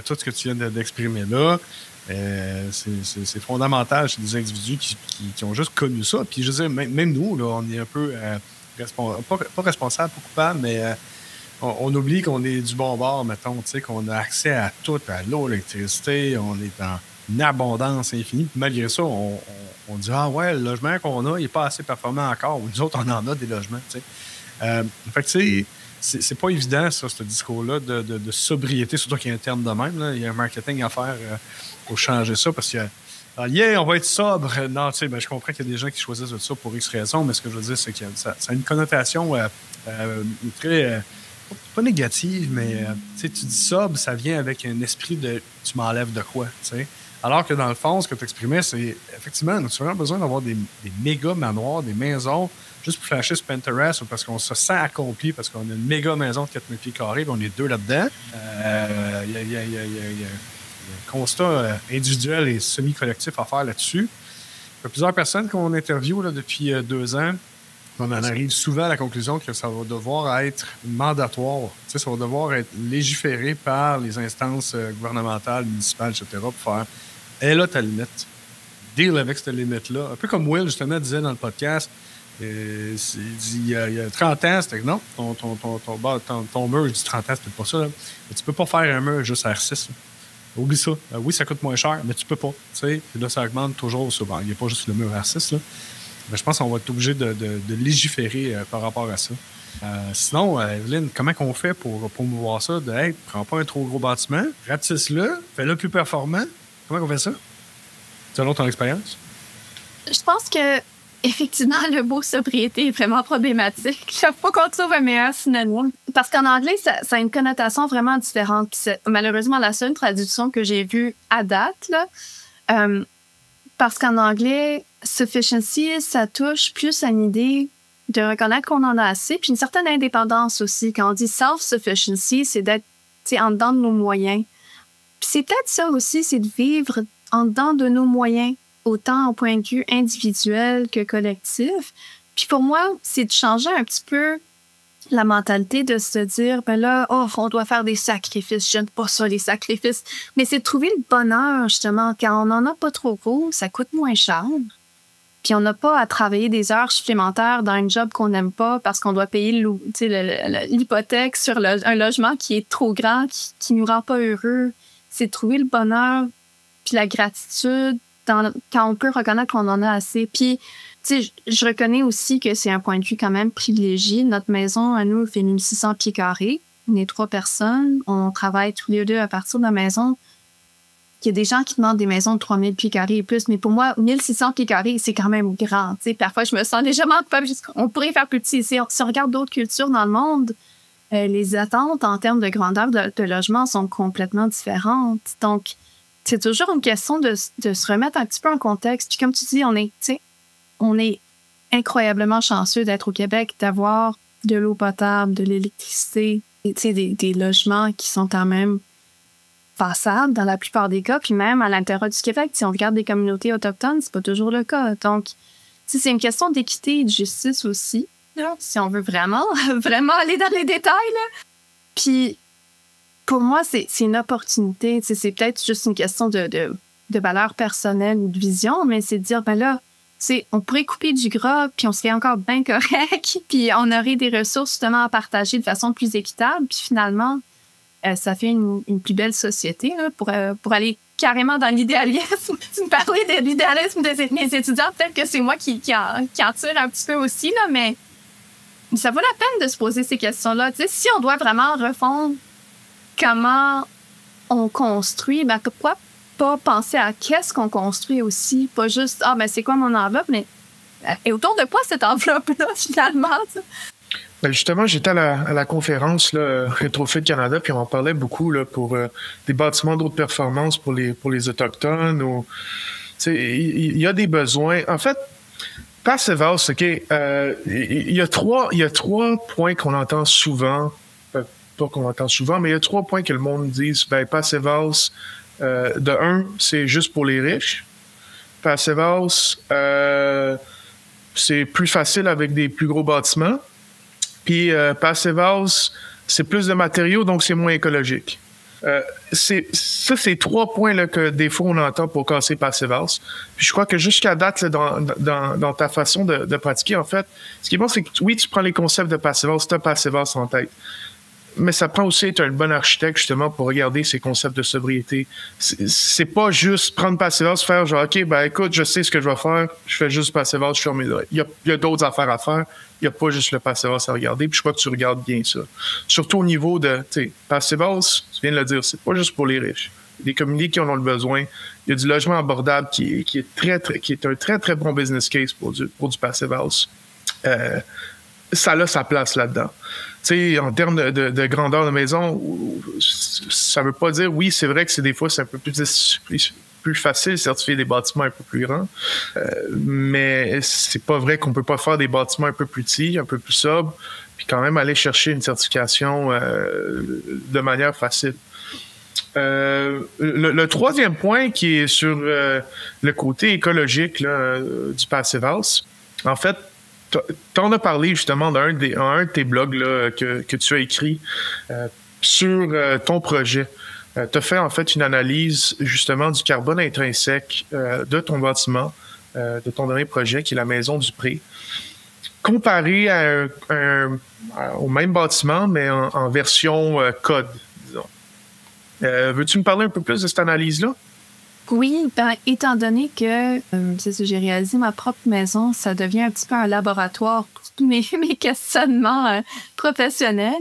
Tout ce que tu viens d'exprimer là, c'est fondamental chez des individus qui ont juste connu ça. Puis je veux dire, même nous, là, on est un peu pas responsable, pas coupable, mais on oublie qu'on est du bon bord, mettons, tu sais, qu'on a accès à tout, à l'eau, l'électricité, on est en abondance infinie. Puis malgré ça, on dit ah ouais, le logement qu'on a, il n'est pas assez performant encore. Ou nous autres, on en a des logements, tu sais. Fait que tu sais, c'est pas évident, ça, ce discours-là de sobriété, surtout qu'il y a un terme de même. Là. Il y a un marketing à faire pour changer ça parce que on va être sobre. Non, tu sais, ben, je comprends qu'il y a des gens qui choisissent ça pour X raisons, mais ce que je veux dire, c'est que ça a une connotation très, pas négative, mais tu dis sobre, ça vient avec un esprit de tu m'enlèves de quoi, tu sais. Alors que dans le fond, ce que tu exprimais, c'est effectivement, on a vraiment besoin d'avoir des méga manoirs, des maisons, juste pour flasher sur Pinterest ou parce qu'on se sent accompli, parce qu'on a une méga maison de 4000 pieds carrés, puis on est deux là-dedans. Il y a un constat individuel et semi-collectif à faire là-dessus. Il y a plusieurs personnes qu'on interviewe là, depuis 2 ans. On en arrive souvent à la conclusion que ça va devoir être mandatoire. Tu sais, ça va devoir être légiféré par les instances gouvernementales, municipales, etc. pour faire « Elle a ta limite. Deal avec cette limite-là. » Un peu comme Will, justement, disait dans le podcast, il y a 30 ans, c'était que non, ton mur, je dis 30 ans, c'est peut-être pas ça. Là. Mais tu peux pas faire un mur juste à R6. Là. Oublie ça. Oui, ça coûte moins cher, mais tu peux pas. Tu sais, là, ça augmente toujours souvent. Il n'y a pas juste le mur R6. Là. Mais je pense qu'on va être obligé de légiférer par rapport à ça. Sinon, Evelyne, comment on fait pour promouvoir ça? Prends pas un trop gros bâtiment, ratisse-le, fais-le plus performant. Comment on fait ça? Selon ton expérience? Je pense que effectivement, le mot sobriété est vraiment problématique. Chaque fois qu'on trouve un meilleur synonyme. Parce qu'en anglais, ça a une connotation vraiment différente. C'est malheureusement la seule traduction que j'ai vue à date. Là. Parce qu'en anglais, sufficiency, ça touche plus à une idée de reconnaître qu'on en a assez, puis une certaine indépendance aussi. Quand on dit self-sufficiency, c'est d'être en dedans de nos moyens. Puis c'est peut-être ça aussi, c'est de vivre en dedans de nos moyens, autant au point de vue individuel que collectif. Puis pour moi, c'est de changer un petit peu la mentalité de se dire, ben là, on doit faire des sacrifices. J'aime pas ça, les sacrifices. Mais c'est de trouver le bonheur, justement. Quand on n'en a pas trop gros, ça coûte moins cher. Puis on n'a pas à travailler des heures supplémentaires dans un job qu'on n'aime pas parce qu'on doit payer l'hypothèque sur un logement qui est trop grand, qui nous rend pas heureux. C'est de trouver le bonheur puis la gratitude quand on peut reconnaître qu'on en a assez. Puis, je reconnais aussi que c'est un point de vue quand même privilégié. Notre maison, à nous, fait 1600 pieds carrés. On est 3 personnes. On travaille tous les deux à partir de la maison. Il y a des gens qui demandent des maisons de 3000 pieds carrés et plus, mais pour moi, 1600 pieds carrés, c'est quand même grand. Parfois, je me sens légèrement coupable. On pourrait faire plus petit. Si on regarde d'autres cultures dans le monde, les attentes en termes de grandeur de logement sont complètement différentes. Donc, c'est toujours une question de se remettre un petit peu en contexte. Puis comme tu dis, on est incroyablement chanceux d'être au Québec, d'avoir de l'eau potable, de l'électricité, des logements qui sont quand même passables dans la plupart des cas. Puis même à l'intérieur du Québec, si on regarde des communautés autochtones, c'est pas toujours le cas. Donc, c'est une question d'équité et de justice aussi, là, si on veut vraiment aller dans les détails. Là. Puis, pour moi, c'est une opportunité. C'est peut-être juste une question de valeur personnelle ou de vision, mais c'est de dire, ben là, on pourrait couper du gras, puis on serait encore bien correct, puis on aurait des ressources justement à partager de façon plus équitable, puis finalement, ça fait une plus belle société là, pour aller carrément dans l'idéalisme. Tu me parlais de l'idéalisme de mes étudiants, peut-être que c'est moi qui en tire un petit peu aussi, là, mais ça vaut la peine de se poser ces questions-là. Si on doit vraiment refondre comment on construit, ben pourquoi pas penser à qu'est-ce qu'on construit aussi, pas juste c'est quoi mon enveloppe, mais et autour de quoi cette enveloppe-là finalement. Ben justement, j'étais à la conférence là, Retrofit Canada, puis on en parlait beaucoup là, pour des bâtiments d'autres performances pour les Autochtones. Il y a des besoins. En fait, Passive House, OK, il y a trois points qu'on entend souvent. Pas qu'on entend souvent, mais il y a 3 points que le monde dit. Passive House, de un, c'est juste pour les riches. Passive House, c'est plus facile avec des plus gros bâtiments. Puis Passive House, c'est plus de matériaux, donc c'est moins écologique. C'est 3 points là, que des fois on entend pour casser Passive House. Puis je crois que jusqu'à date, là, dans ta façon de pratiquer, en fait, ce qui est bon, c'est que oui, tu prends les concepts de Passive House, tu as Passive House en tête. Mais ça prend aussi être un bon architecte, justement, pour regarder ces concepts de sobriété. C'est pas juste prendre Passive House, faire genre, OK, ben écoute, je sais ce que je vais faire, je fais juste Passive House, je ferme mes oreilles. Il y a d'autres affaires à faire. Il n'y a pas juste le Passive House à regarder. Puis je crois que tu regardes bien ça. Surtout au niveau de, tu sais, Passive House, tu viens de le dire, c'est pas juste pour les riches. Il y a des communautés qui en ont le besoin. Il y a du logement abordable qui est un très, très bon business case pour du Passive House. Ça a sa place là-dedans. Tu sais, en termes de grandeur de maison, ça veut pas dire, oui, c'est vrai que des fois, c'est un peu plus facile de certifier des bâtiments un peu plus grands, mais c'est pas vrai qu'on peut pas faire des bâtiments un peu plus petits, un peu plus sobres, puis quand même aller chercher une certification de manière facile. Le troisième point qui est sur le côté écologique là, du Passive House, en fait, t'en as parlé justement d'un de tes blogs là, que tu as écrit sur ton projet. Tu as fait en fait une analyse justement du carbone intrinsèque de ton bâtiment, de ton dernier projet qui est la Maison du Pré, comparé au même bâtiment mais en version code, disons. Veux-tu me parler un peu plus de cette analyse-là? Oui, étant donné que j'ai réalisé ma propre maison, ça devient un petit peu un laboratoire pour tous mes questionnements professionnels.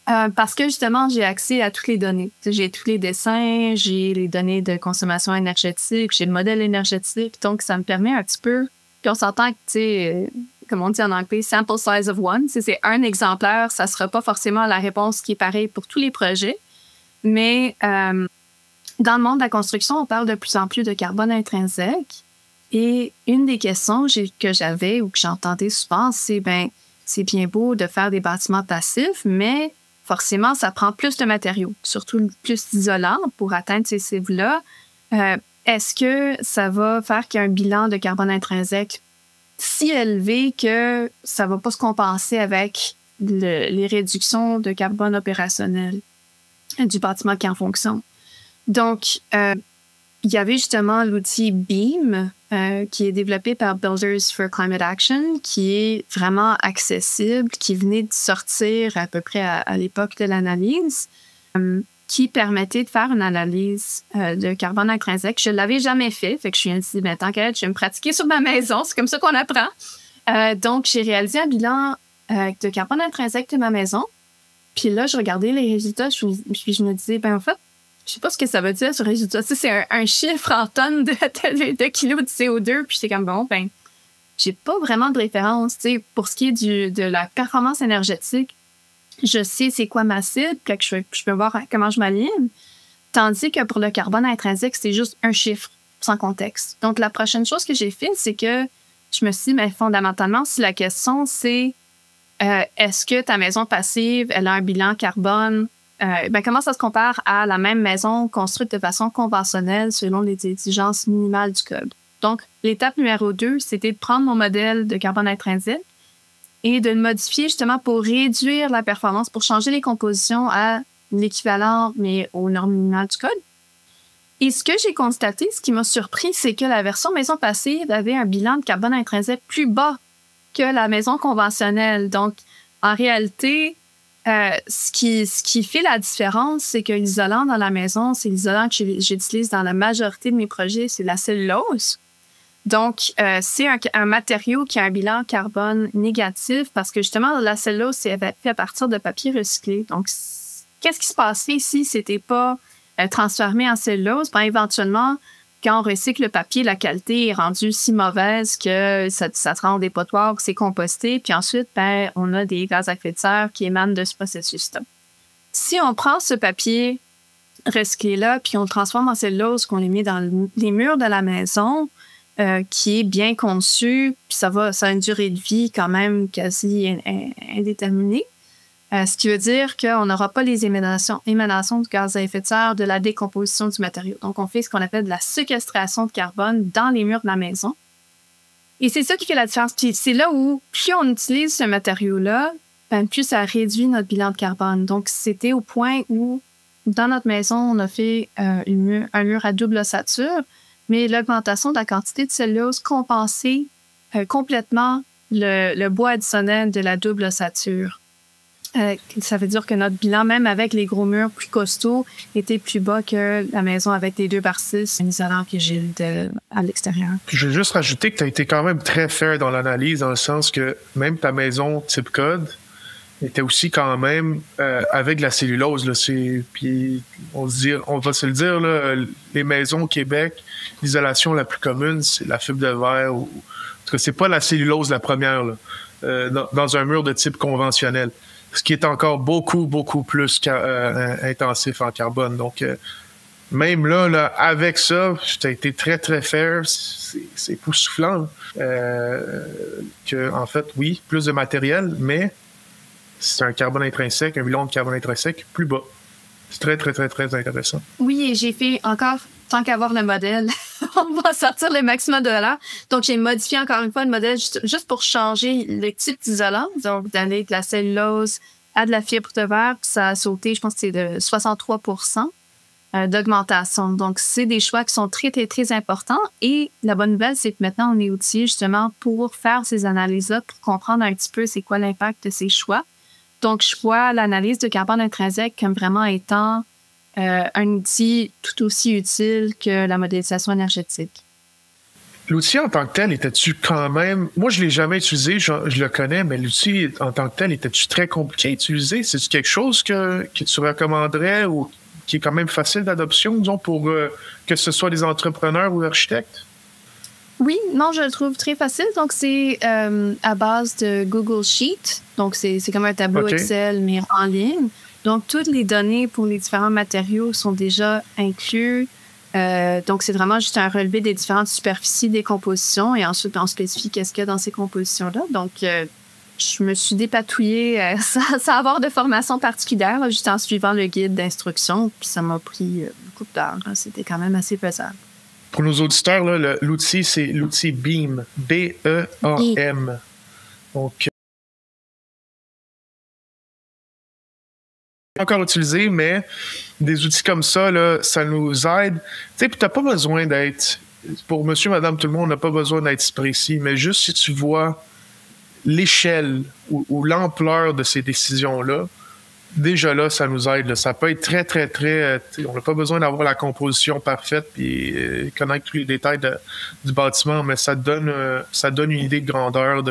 Parce que justement, j'ai accès à toutes les données. J'ai tous les dessins, j'ai les données de consommation énergétique, j'ai le modèle énergétique. Donc, ça me permet un petit peu. Puis on s'entend que, tu sais, comme on dit en anglais, sample size of one. C'est un exemplaire, ça ne sera pas forcément la réponse qui est pareille pour tous les projets. Mais dans le monde de la construction, on parle de plus en plus de carbone intrinsèque. Et une des questions que j'avais ou que j'entendais souvent, c'est c'est bien beau de faire des bâtiments passifs, mais forcément, ça prend plus de matériaux, surtout plus d'isolants pour atteindre ces cibles-là. Est-ce que ça va faire qu'il y a un bilan de carbone intrinsèque si élevé que ça ne va pas se compenser avec les réductions de carbone opérationnelles du bâtiment qui est en fonction? Donc, il y avait justement l'outil BEAM qui est développé par Builders for Climate Action, qui est vraiment accessible, qui venait de sortir à peu près à l'époque de l'analyse, qui permettait de faire une analyse de carbone intrinsèque. Je ne l'avais jamais fait, fait que je me suis dit, ben, tant qu'à être, je vais me pratiquer sur ma maison, c'est comme ça qu'on apprend. Donc, j'ai réalisé un bilan de carbone intrinsèque de ma maison. Puis là, je regardais les résultats, puis je me disais, ben en fait, je sais pas ce que ça veut dire sur les résultats. Tu sais, c'est un chiffre en tonnes de kilos de CO2. Puis j'étais comme, bon, ben, j'ai pas vraiment de référence. Tu sais, pour ce qui est de la performance énergétique, je sais c'est quoi ma cible, que je peux voir comment je m'aligne. Tandis que pour le carbone intrinsèque, c'est juste un chiffre sans contexte. Donc, la prochaine chose que j'ai fait, c'est que je me suis dit, mais fondamentalement, si la question, c'est est-ce que ta maison passive, elle a un bilan carbone? Comment ça se compare à la même maison construite de façon conventionnelle selon les exigences minimales du code? Donc, l'étape numéro 2, c'était de prendre mon modèle de carbone intrinsèque et de le modifier justement pour réduire la performance, pour changer les compositions à l'équivalent, mais aux normes minimales du code. Et ce que j'ai constaté, ce qui m'a surpris, c'est que la version maison passive avait un bilan de carbone intrinsèque plus bas que la maison conventionnelle. Donc, en réalité, ce qui fait la différence, c'est que l'isolant dans la maison, c'est l'isolant que j'utilise dans la majorité de mes projets, c'est la cellulose. Donc, c'est un matériau qui a un bilan carbone négatif parce que justement, la cellulose, c'est fait à partir de papier recyclé. Donc, qu'est-ce qui se passerait si c'était pas transformé en cellulose? Ben, éventuellement, quand on recycle le papier, la qualité est rendue si mauvaise que ça se rend au dépotoir, que c'est composté, puis ensuite, ben, on a des gaz à effet de serre qui émanent de ce processus-là. Si on prend ce papier recyclé-là, puis on le transforme en cellulose, qu'on les met dans les murs de la maison, qui est bien conçu, puis ça a une durée de vie quand même quasi indéterminée. Ce qui veut dire qu'on n'aura pas les émanations de gaz à effet de serre de la décomposition du matériau. Donc, on fait ce qu'on appelle de la séquestration de carbone dans les murs de la maison. Et c'est ça qui fait la différence. Puis c'est là où, plus on utilise ce matériau-là, ben, plus ça réduit notre bilan de carbone. Donc, c'était au point où, dans notre maison, on a fait un mur à double ossature, mais l'augmentation de la quantité de cellulose compensait complètement le bois additionnel de la double ossature. Ça veut dire que notre bilan, même avec les gros murs plus costauds, était plus bas que la maison avec les 2/6, un isolant que j'ai à l'extérieur. Je vais juste rajouter que tu as été quand même très fair dans l'analyse, dans le sens que même ta maison type code était aussi quand même avec de la cellulose. Là, puis on va se le dire, là, les maisons au Québec, l'isolation la plus commune, c'est la fibre de verre. En tout cas, c'est pas la cellulose la première là, dans un mur de type conventionnel. Ce qui est encore beaucoup, beaucoup plus intensif en carbone. Donc, même là, avec ça, tu as été très, très fair. C'est époustouflant. En fait, oui, plus de matériel, mais c'est un carbone intrinsèque, un bilan de carbone intrinsèque plus bas. C'est très, très, très, très intéressant. Oui, et j'ai fait encore, tant qu'avoir le modèle, on va sortir le maximum de valeur. Donc, j'ai modifié encore une fois le modèle juste pour changer le type d'isolant. Donc, d'aller de la cellulose à de la fibre de verre. Puis ça a sauté, je pense que c'est de 63% d'augmentation. Donc, c'est des choix qui sont très, très, très importants. Et la bonne nouvelle, c'est que maintenant, on est outillé justement pour faire ces analyses-là, pour comprendre un petit peu c'est quoi l'impact de ces choix. Donc, je vois l'analyse de carbone intrinsèque comme vraiment étant un outil tout aussi utile que la modélisation énergétique. L'outil en tant que tel, était-tu quand même... Moi, je ne l'ai jamais utilisé, je le connais, mais l'outil en tant que tel, était-tu très compliqué à utiliser? C'est-tu quelque chose que tu recommanderais ou qui est quand même facile d'adoption, disons, pour que ce soit des entrepreneurs ou architectes? Oui, non, je le trouve très facile. Donc, c'est à base de Google Sheet. Donc, c'est comme un tableau Excel, mais en ligne. Donc, toutes les données pour les différents matériaux sont déjà inclus. Donc, c'est vraiment juste un relevé des différentes superficies des compositions et ensuite, on spécifie qu'est-ce qu'il y a dans ces compositions-là. Donc, je me suis dépatouillée sans avoir de formation particulière, là, juste en suivant le guide d'instruction. Puis ça m'a pris beaucoup d'heures. C'était quand même assez pesant. Pour nos auditeurs, là, l'outil, c'est l'outil BEAM. B-E-A-M. Donc, encore utilisé, mais des outils comme ça, là, ça nous aide. Tu sais, puis t'as pas besoin d'être... Pour monsieur, madame, tout le monde, on n'a pas besoin d'être précis, mais juste si tu vois l'échelle ou l'ampleur de ces décisions-là, déjà là, ça nous aide. Là. Ça peut être très, très, très... on n'a pas besoin d'avoir la composition parfaite puis connaître tous les détails du bâtiment, mais ça donne une idée de grandeur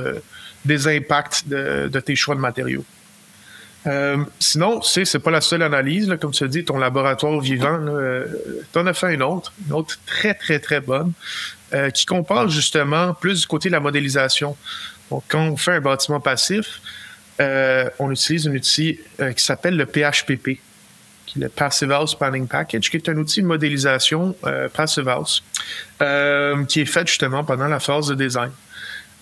des impacts de tes choix de matériaux. Sinon, c'est pas la seule analyse. Là, comme tu as dit, ton laboratoire vivant, tu en as fait une autre très, très, très bonne, qui compare justement plus du côté de la modélisation. Donc, quand on fait un bâtiment passif, on utilise un outil qui s'appelle le PHPP, qui est le Passive House Planning Package, qui est un outil de modélisation Passive House, qui est fait justement pendant la phase de design.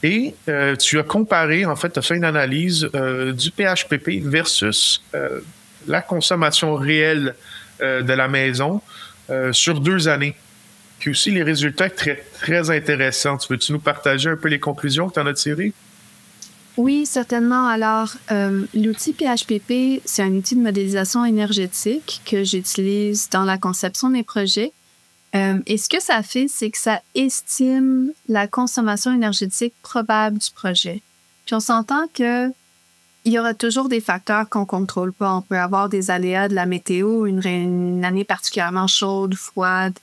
Et tu as comparé, en fait, tu as fait une analyse du PHPP versus la consommation réelle de la maison sur 2 années. Puis aussi les résultats très, très intéressants. Veux-tu nous partager un peu les conclusions que tu en as tirées? Oui, certainement. Alors, l'outil PHPP, c'est un outil de modélisation énergétique que j'utilise dans la conception des projets. Et ce que ça fait, c'est que ça estime la consommation énergétique probable du projet. Puis on s'entend qu'il y aura toujours des facteurs qu'on ne contrôle pas. On peut avoir des aléas de la météo, une année particulièrement chaude, froide.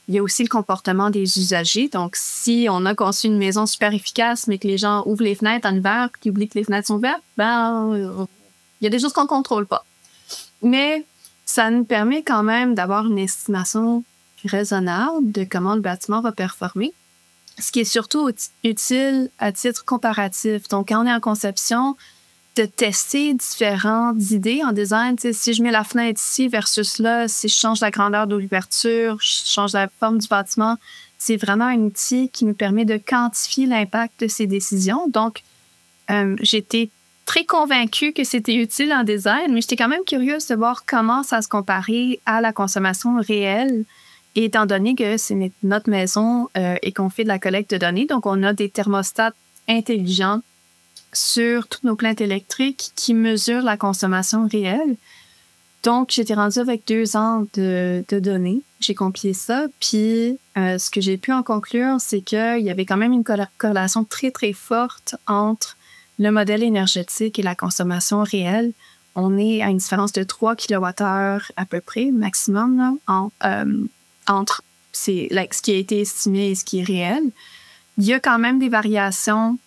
Il y a aussi le comportement des usagers. Donc, si on a conçu une maison super efficace, mais que les gens ouvrent les fenêtres en hiver et qu'ils oublient que les fenêtres sont ouvertes, il y a des choses qu'on ne contrôle pas. Mais ça nous permet quand même d'avoir une estimation raisonnable de comment le bâtiment va performer, ce qui est surtout utile à titre comparatif. Donc, quand on est en conception, de tester différentes idées en design. T'sais, si je mets la fenêtre ici versus là, si je change la grandeur de l'ouverture, je change la forme du bâtiment, c'est vraiment un outil qui nous permet de quantifier l'impact de ces décisions. Donc, j'étais très convaincue que c'était utile en design, mais j'étais quand même curieuse de voir comment ça se comparait à la consommation réelle. Et étant donné que c'est notre maison et qu'on fait de la collecte de données, donc on a des thermostats intelligents sur toutes nos plaintes électriques qui mesurent la consommation réelle. Donc, j'étais rendue avec 2 ans de données. J'ai compilé ça. Puis, ce que j'ai pu en conclure, c'est qu'il y avait quand même une corrélation très, très forte entre le modèle énergétique et la consommation réelle. On est à une différence de 3 kWh à peu près, maximum, là, entre ce qui a été estimé et ce qui est réel. Il y a quand même des variations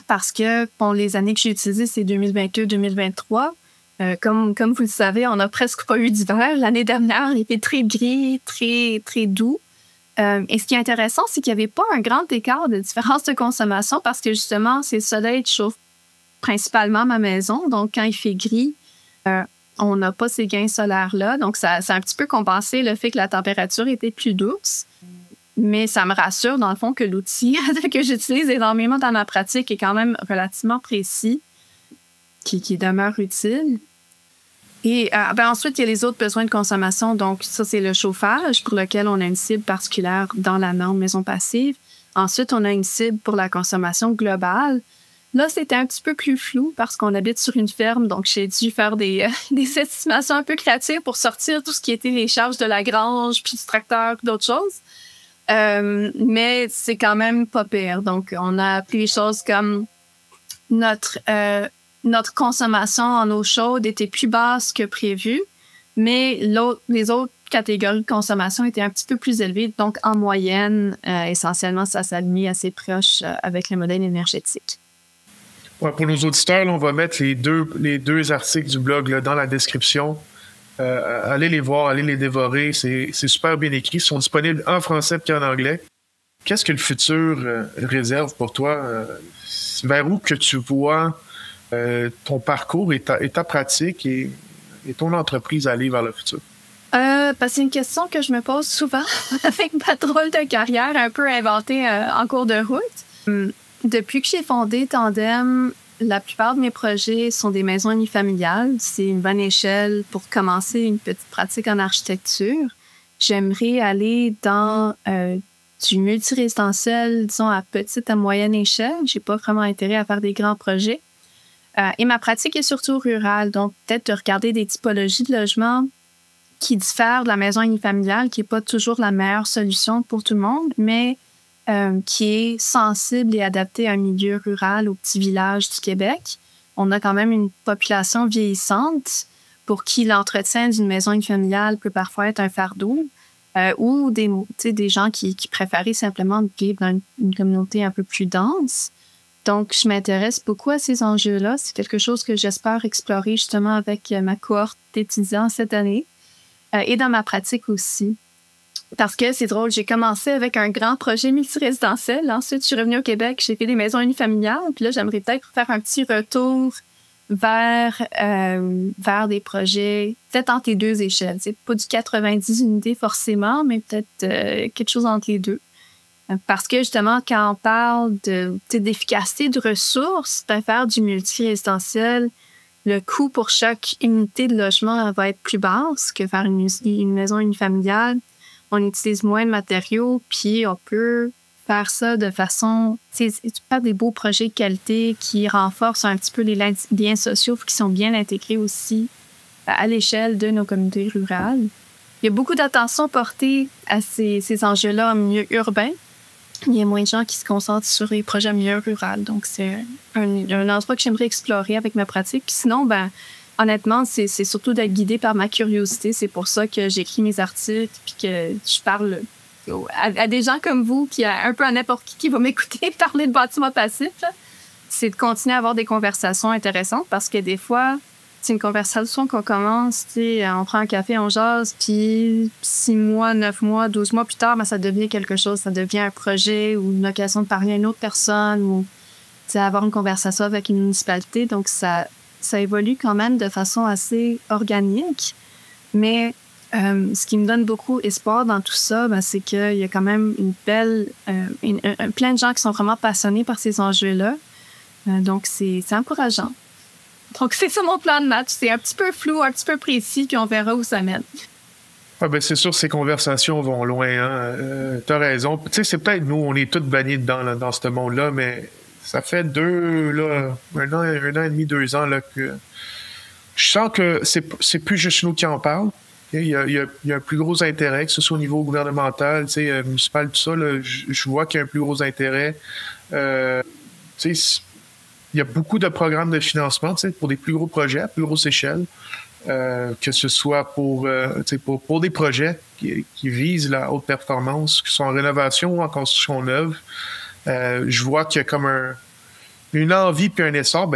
parce que, bon, les années que j'ai utilisées, c'est 2022-2023. Comme vous le savez, on n'a presque pas eu d'hiver. L'année dernière, il était très gris, très, très doux. Et ce qui est intéressant, c'est qu'il n'y avait pas un grand écart de différence de consommation parce que, justement, c'est le soleil qui chauffe principalement ma maison. Donc, quand il fait gris, on n'a pas ces gains solaires-là. Donc, ça a un petit peu compensé le fait que la température était plus douce. Mais ça me rassure, dans le fond, que l'outil que j'utilise énormément dans ma pratique est quand même relativement précis, qui demeure utile. Et ensuite, il y a les autres besoins de consommation. Donc, ça, c'est le chauffage pour lequel on a une cible particulière dans la norme maison passive. Ensuite, on a une cible pour la consommation globale. Là, c'était un petit peu plus flou parce qu'on habite sur une ferme, donc j'ai dû faire des estimations un peu créatives pour sortir tout ce qui était les charges de la grange, puis du tracteur, puis d'autres choses. Mais c'est quand même pas pire. Donc, on a appris les choses comme notre consommation en eau chaude était plus basse que prévu, mais les autres catégories de consommation étaient un petit peu plus élevées. Donc, en moyenne, essentiellement, ça s'aligne assez proche avec le modèle énergétique. Ouais, pour nos auditeurs, là, on va mettre les deux articles du blog là, dans la description. Allez les voir, allez les dévorer. C'est super bien écrit. Ils sont disponibles en français et en anglais. Qu'est-ce que le futur réserve pour toi? Vers où que tu vois ton parcours et ta pratique et ton entreprise aller vers le futur? C'est une question que je me pose souvent avec ma drôle de carrière un peu inventée en cours de route. Depuis que j'ai fondé Tandem, la plupart de mes projets sont des maisons unifamiliales. C'est une bonne échelle pour commencer une petite pratique en architecture. J'aimerais aller dans du multirésidentiel, disons, à petite à moyenne échelle. J'ai pas vraiment intérêt à faire des grands projets. Et ma pratique est surtout rurale, donc peut-être de regarder des typologies de logements qui diffèrent de la maison unifamiliale, qui n'est pas toujours la meilleure solution pour tout le monde, mais qui est sensible et adaptée à un milieu rural, au petit village du Québec. On a quand même une population vieillissante pour qui l'entretien d'une maison unifamiliale peut parfois être un fardeau, ou des gens qui préféraient simplement vivre dans une communauté un peu plus dense. Donc, je m'intéresse beaucoup à ces enjeux-là. C'est quelque chose que j'espère explorer justement avec ma cohorte d'étudiants cette année et dans ma pratique aussi. Parce que c'est drôle, j'ai commencé avec un grand projet multirésidentiel. Ensuite, je suis revenue au Québec, j'ai fait des maisons unifamiliales. Puis là, j'aimerais peut-être faire un petit retour vers des projets, peut-être entre les deux échelles. C'est pas du 90 unités forcément, mais peut-être quelque chose entre les deux. Parce que justement, quand on parle d'efficacité de ressources, faire du multirésidentiel, le coût pour chaque unité de logement va être plus basse que faire une maison unifamiliale. On utilise moins de matériaux, puis on peut faire ça de façon... Tu fais des beaux projets de qualité qui renforcent un petit peu les liens sociaux, qui sont bien intégrés aussi à l'échelle de nos communautés rurales. Il y a beaucoup d'attention portée à ces enjeux-là en milieu urbain. Il y a moins de gens qui se concentrent sur les projets en milieu rural. Donc, c'est un endroit que j'aimerais explorer avec ma pratique. Puis sinon, honnêtement, c'est surtout d'être guidée par ma curiosité. C'est pour ça que j'écris mes articles puis que je parle à des gens comme vous, un peu à n'importe qui va m'écouter parler de bâtiments passifs. C'est de continuer à avoir des conversations intéressantes parce que des fois, c'est une conversation qu'on commence, on prend un café, on jase, puis 6 mois, 9 mois, 12 mois plus tard, ça devient quelque chose, ça devient un projet ou une occasion de parler à une autre personne ou avoir une conversation avec une municipalité. Donc, ça évolue quand même de façon assez organique. Mais ce qui me donne beaucoup espoir dans tout ça, c'est qu'il y a quand même plein de gens qui sont vraiment passionnés par ces enjeux-là. Donc, c'est encourageant. Donc, c'est ça mon plan de match. C'est un petit peu flou, un petit peu précis, puis on verra où ça mène. C'est sûr, ces conversations vont loin. Hein? T'as raison. Tu sais, c'est peut-être nous, on est tous baignés dedans, dans ce monde-là, mais ça fait un an et demi, 2 ans, là, que je sens que c'est plus juste nous qui en parlent. Il y a un plus gros intérêt, que ce soit au niveau gouvernemental, municipal, tout ça. Là, je vois qu'il y a un plus gros intérêt. Il y a beaucoup de programmes de financement pour des plus gros projets, à plus grosse échelle, que ce soit pour des projets qui visent la haute performance, qui sont en rénovation ou en construction neuve. Je vois qu'il y a comme une envie puis un essor.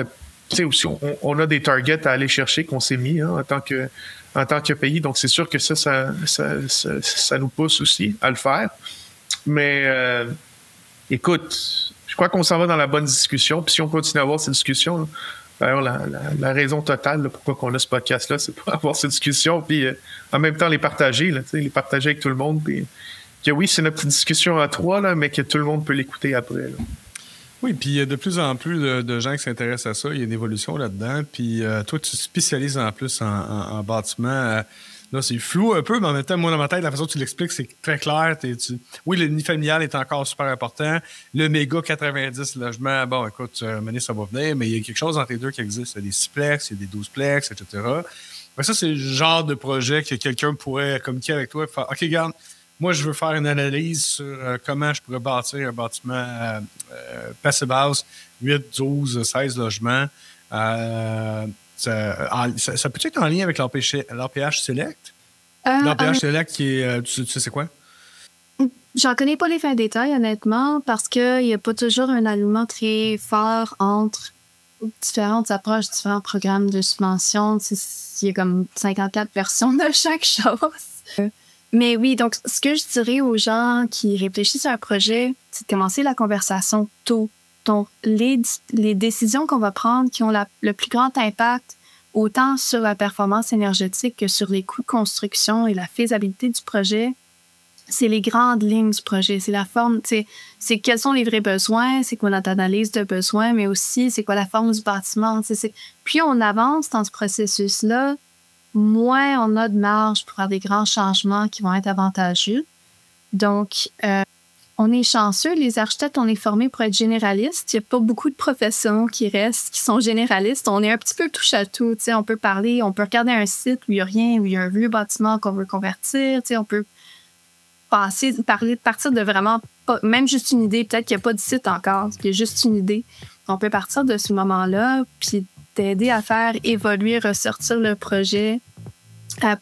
Aussi, on a des targets à aller chercher qu'on s'est mis en tant que pays. Donc, c'est sûr que ça nous pousse aussi à le faire. Mais écoute, je crois qu'on s'en va dans la bonne discussion. Puis si on continue à avoir cette discussion, d'ailleurs, la raison totale pourquoi on a ce podcast-là, c'est pour avoir cette discussion, puis en même temps les partager avec tout le monde. Puis que oui, c'est notre petite discussion à 3, là, mais que tout le monde peut l'écouter après. Là. Oui, puis il y a de plus en plus de gens qui s'intéressent à ça. Il y a une évolution là-dedans. Puis toi, tu te spécialises en plus en bâtiment. Là, c'est flou un peu, mais en même temps, moi, dans ma tête, la façon dont tu l'expliques, c'est très clair. Oui, l'unifamilial est encore super important. Le méga 90 logements, bon, écoute, ça va venir, mais il y a quelque chose entre les deux qui existe. Il y a des 6plex, il y a des 12plex, etc. Mais ça, c'est le genre de projet que quelqu'un pourrait communiquer avec toi et faire « OK, regarde, moi, je veux faire une analyse sur comment je pourrais bâtir un bâtiment passive house, 8, 12, 16 logements. » Ça peut être en lien avec l'RPH Select? L'RPH Select qui est... tu sais c'est quoi? J'en connais pas les fins détails, honnêtement, parce qu'il n'y a pas toujours un alignement très fort entre différentes approches, différents programmes de subvention. Il y a comme 54 versions de chaque chose. Mais oui, donc ce que je dirais aux gens qui réfléchissent à un projet, c'est de commencer la conversation tôt. Donc, les décisions qu'on va prendre qui ont le plus grand impact autant sur la performance énergétique que sur les coûts de construction et la faisabilité du projet, c'est les grandes lignes du projet, c'est la forme, c'est quels sont les vrais besoins, c'est quoi notre analyse de besoins, mais aussi c'est quoi la forme du bâtiment. Puis on avance dans ce processus-là, moins on a de marge pour faire des grands changements qui vont être avantageux. Donc, on est chanceux, les architectes, on est formés pour être généralistes. Il n'y a pas beaucoup de professions qui restent, qui sont généralistes. On est un petit peu touche à tout. On peut parler, on peut regarder un site où il n'y a rien, où il y a un vieux bâtiment qu'on veut convertir. On peut partir de vraiment, pas, même juste une idée. Peut-être qu'il n'y a pas de site encore, il y a juste une idée. On peut partir de ce moment-là, puis t'aider à faire évoluer, ressortir le projet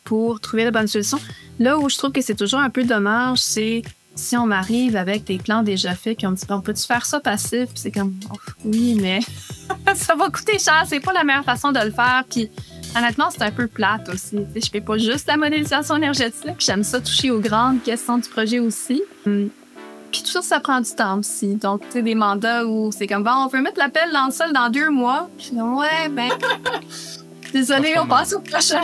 pour trouver la bonne solution. Là où je trouve que c'est toujours un peu dommage, c'est si on m'arrive avec des plans déjà faits, puis on me dit, on peut-tu faire ça passif? Puis c'est comme, oh, oui, mais ça va coûter cher, c'est pas la meilleure façon de le faire. Puis honnêtement, c'est un peu plate aussi. Je fais pas juste la modélisation énergétique, j'aime ça toucher aux grandes questions du projet aussi. Puis tout ça, ça prend du temps aussi. Donc, tu sais, des mandats où c'est comme, bon, on veut mettre la pelle dans le sol dans 2 mois. Puis ouais, ben, désolé, on passe au prochain.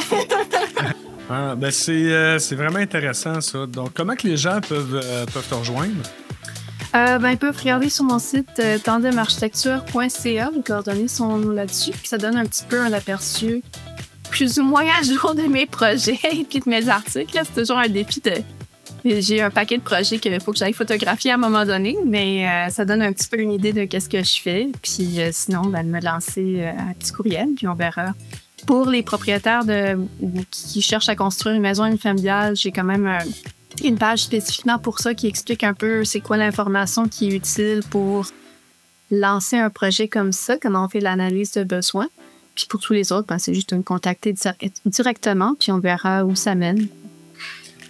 C'est vraiment intéressant, ça. Donc, comment que les gens peuvent te rejoindre? Ils peuvent regarder sur mon site tandemarchitecture.ca. Les coordonnées sont là-dessus. Puis ça donne un petit peu un aperçu plus ou moins à jour de mes projets et puis de mes articles. Là, c'est toujours un défi J'ai un paquet de projets qu'il faut que j'aille photographier à un moment donné, mais ça donne un petit peu une idée de qu'est-ce que je fais. Puis sinon, de me lancer un petit courriel, puis on verra. Pour les propriétaires qui cherchent à construire une maison unifamiliale, j'ai quand même une page spécifiquement pour ça qui explique un peu c'est quoi l'information qui est utile pour lancer un projet comme ça, comment on fait l'analyse de besoins. Puis pour tous les autres, c'est juste de me contacter directement, puis on verra où ça mène.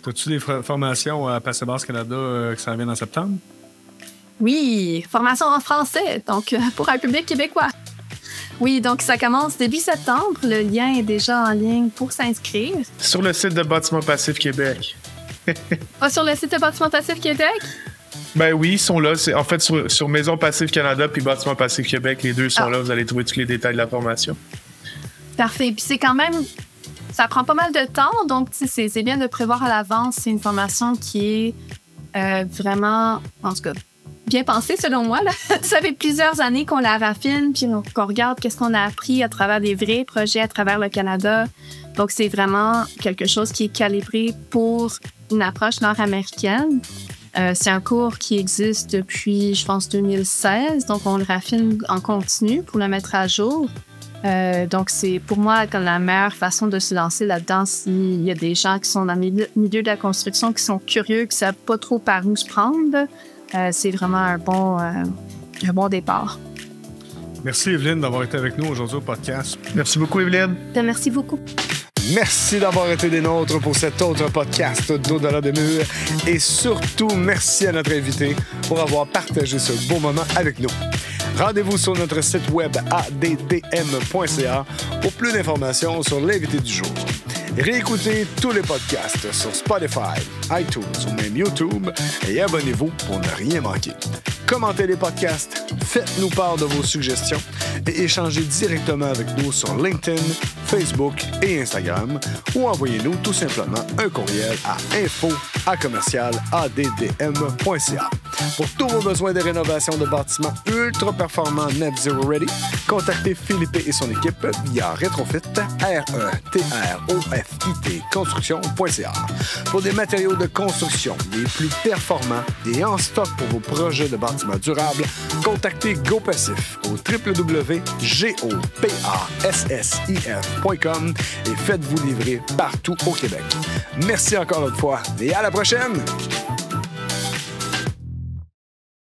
As-tu des formations à Passe Basse Canada qui s'en viennent en septembre? Oui, formation en français, donc pour un public québécois. Oui, donc ça commence début septembre. Le lien est déjà en ligne pour s'inscrire. Sur le site de Bâtiment Passif Québec. Pas sur le site de Bâtiment Passif Québec? Ben oui, ils sont là. C'est, en fait, sur Maison Passif Canada puis Bâtiment Passif Québec, les deux sont là. Vous allez trouver tous les détails de la formation. Parfait. Puis c'est quand même... Ça prend pas mal de temps, donc c'est bien de prévoir à l'avance. C'est une formation qui est vraiment... En tout cas... bien pensé, selon moi. Là. Ça fait plusieurs années qu'on la raffine, puis qu'on regarde qu'est-ce qu'on a appris à travers des vrais projets à travers le Canada. Donc, c'est vraiment quelque chose qui est calibré pour une approche nord-américaine. C'est un cours qui existe depuis, je pense, 2016. Donc, on le raffine en continu pour le mettre à jour. Donc, c'est pour moi la meilleure façon de se lancer là-dedans s'il y a des gens qui sont dans le milieu de la construction, qui sont curieux, qui ne savent pas trop par où se prendre. C'est vraiment un bon départ. Merci, Evelyne, d'avoir été avec nous aujourd'hui au podcast. Merci beaucoup, Evelyne. Merci beaucoup. Merci d'avoir été des nôtres pour cet autre podcast d'Au-delà des murs. Et surtout, merci à notre invité pour avoir partagé ce beau moment avec nous. Rendez-vous sur notre site web addm.ca pour plus d'informations sur l'invité du jour. Réécoutez tous les podcasts sur Spotify, iTunes ou même YouTube et abonnez-vous pour ne rien manquer. Commentez les podcasts, faites-nous part de vos suggestions et échangez directement avec nous sur LinkedIn, Facebook et Instagram ou envoyez-nous tout simplement un courriel à info@addm.ca. Pour tous vos besoins de rénovation de bâtiments ultra performants Net Zero Ready, contactez Philippe et son équipe via Retrofit, RETROFIT construction.ca. Pour des matériaux de construction les plus performants et en stock pour vos projets de bâtiments durables, contactez GoPassif au www.gopassif.com et faites-vous livrer partout au Québec. Merci encore une fois et à la prochaine!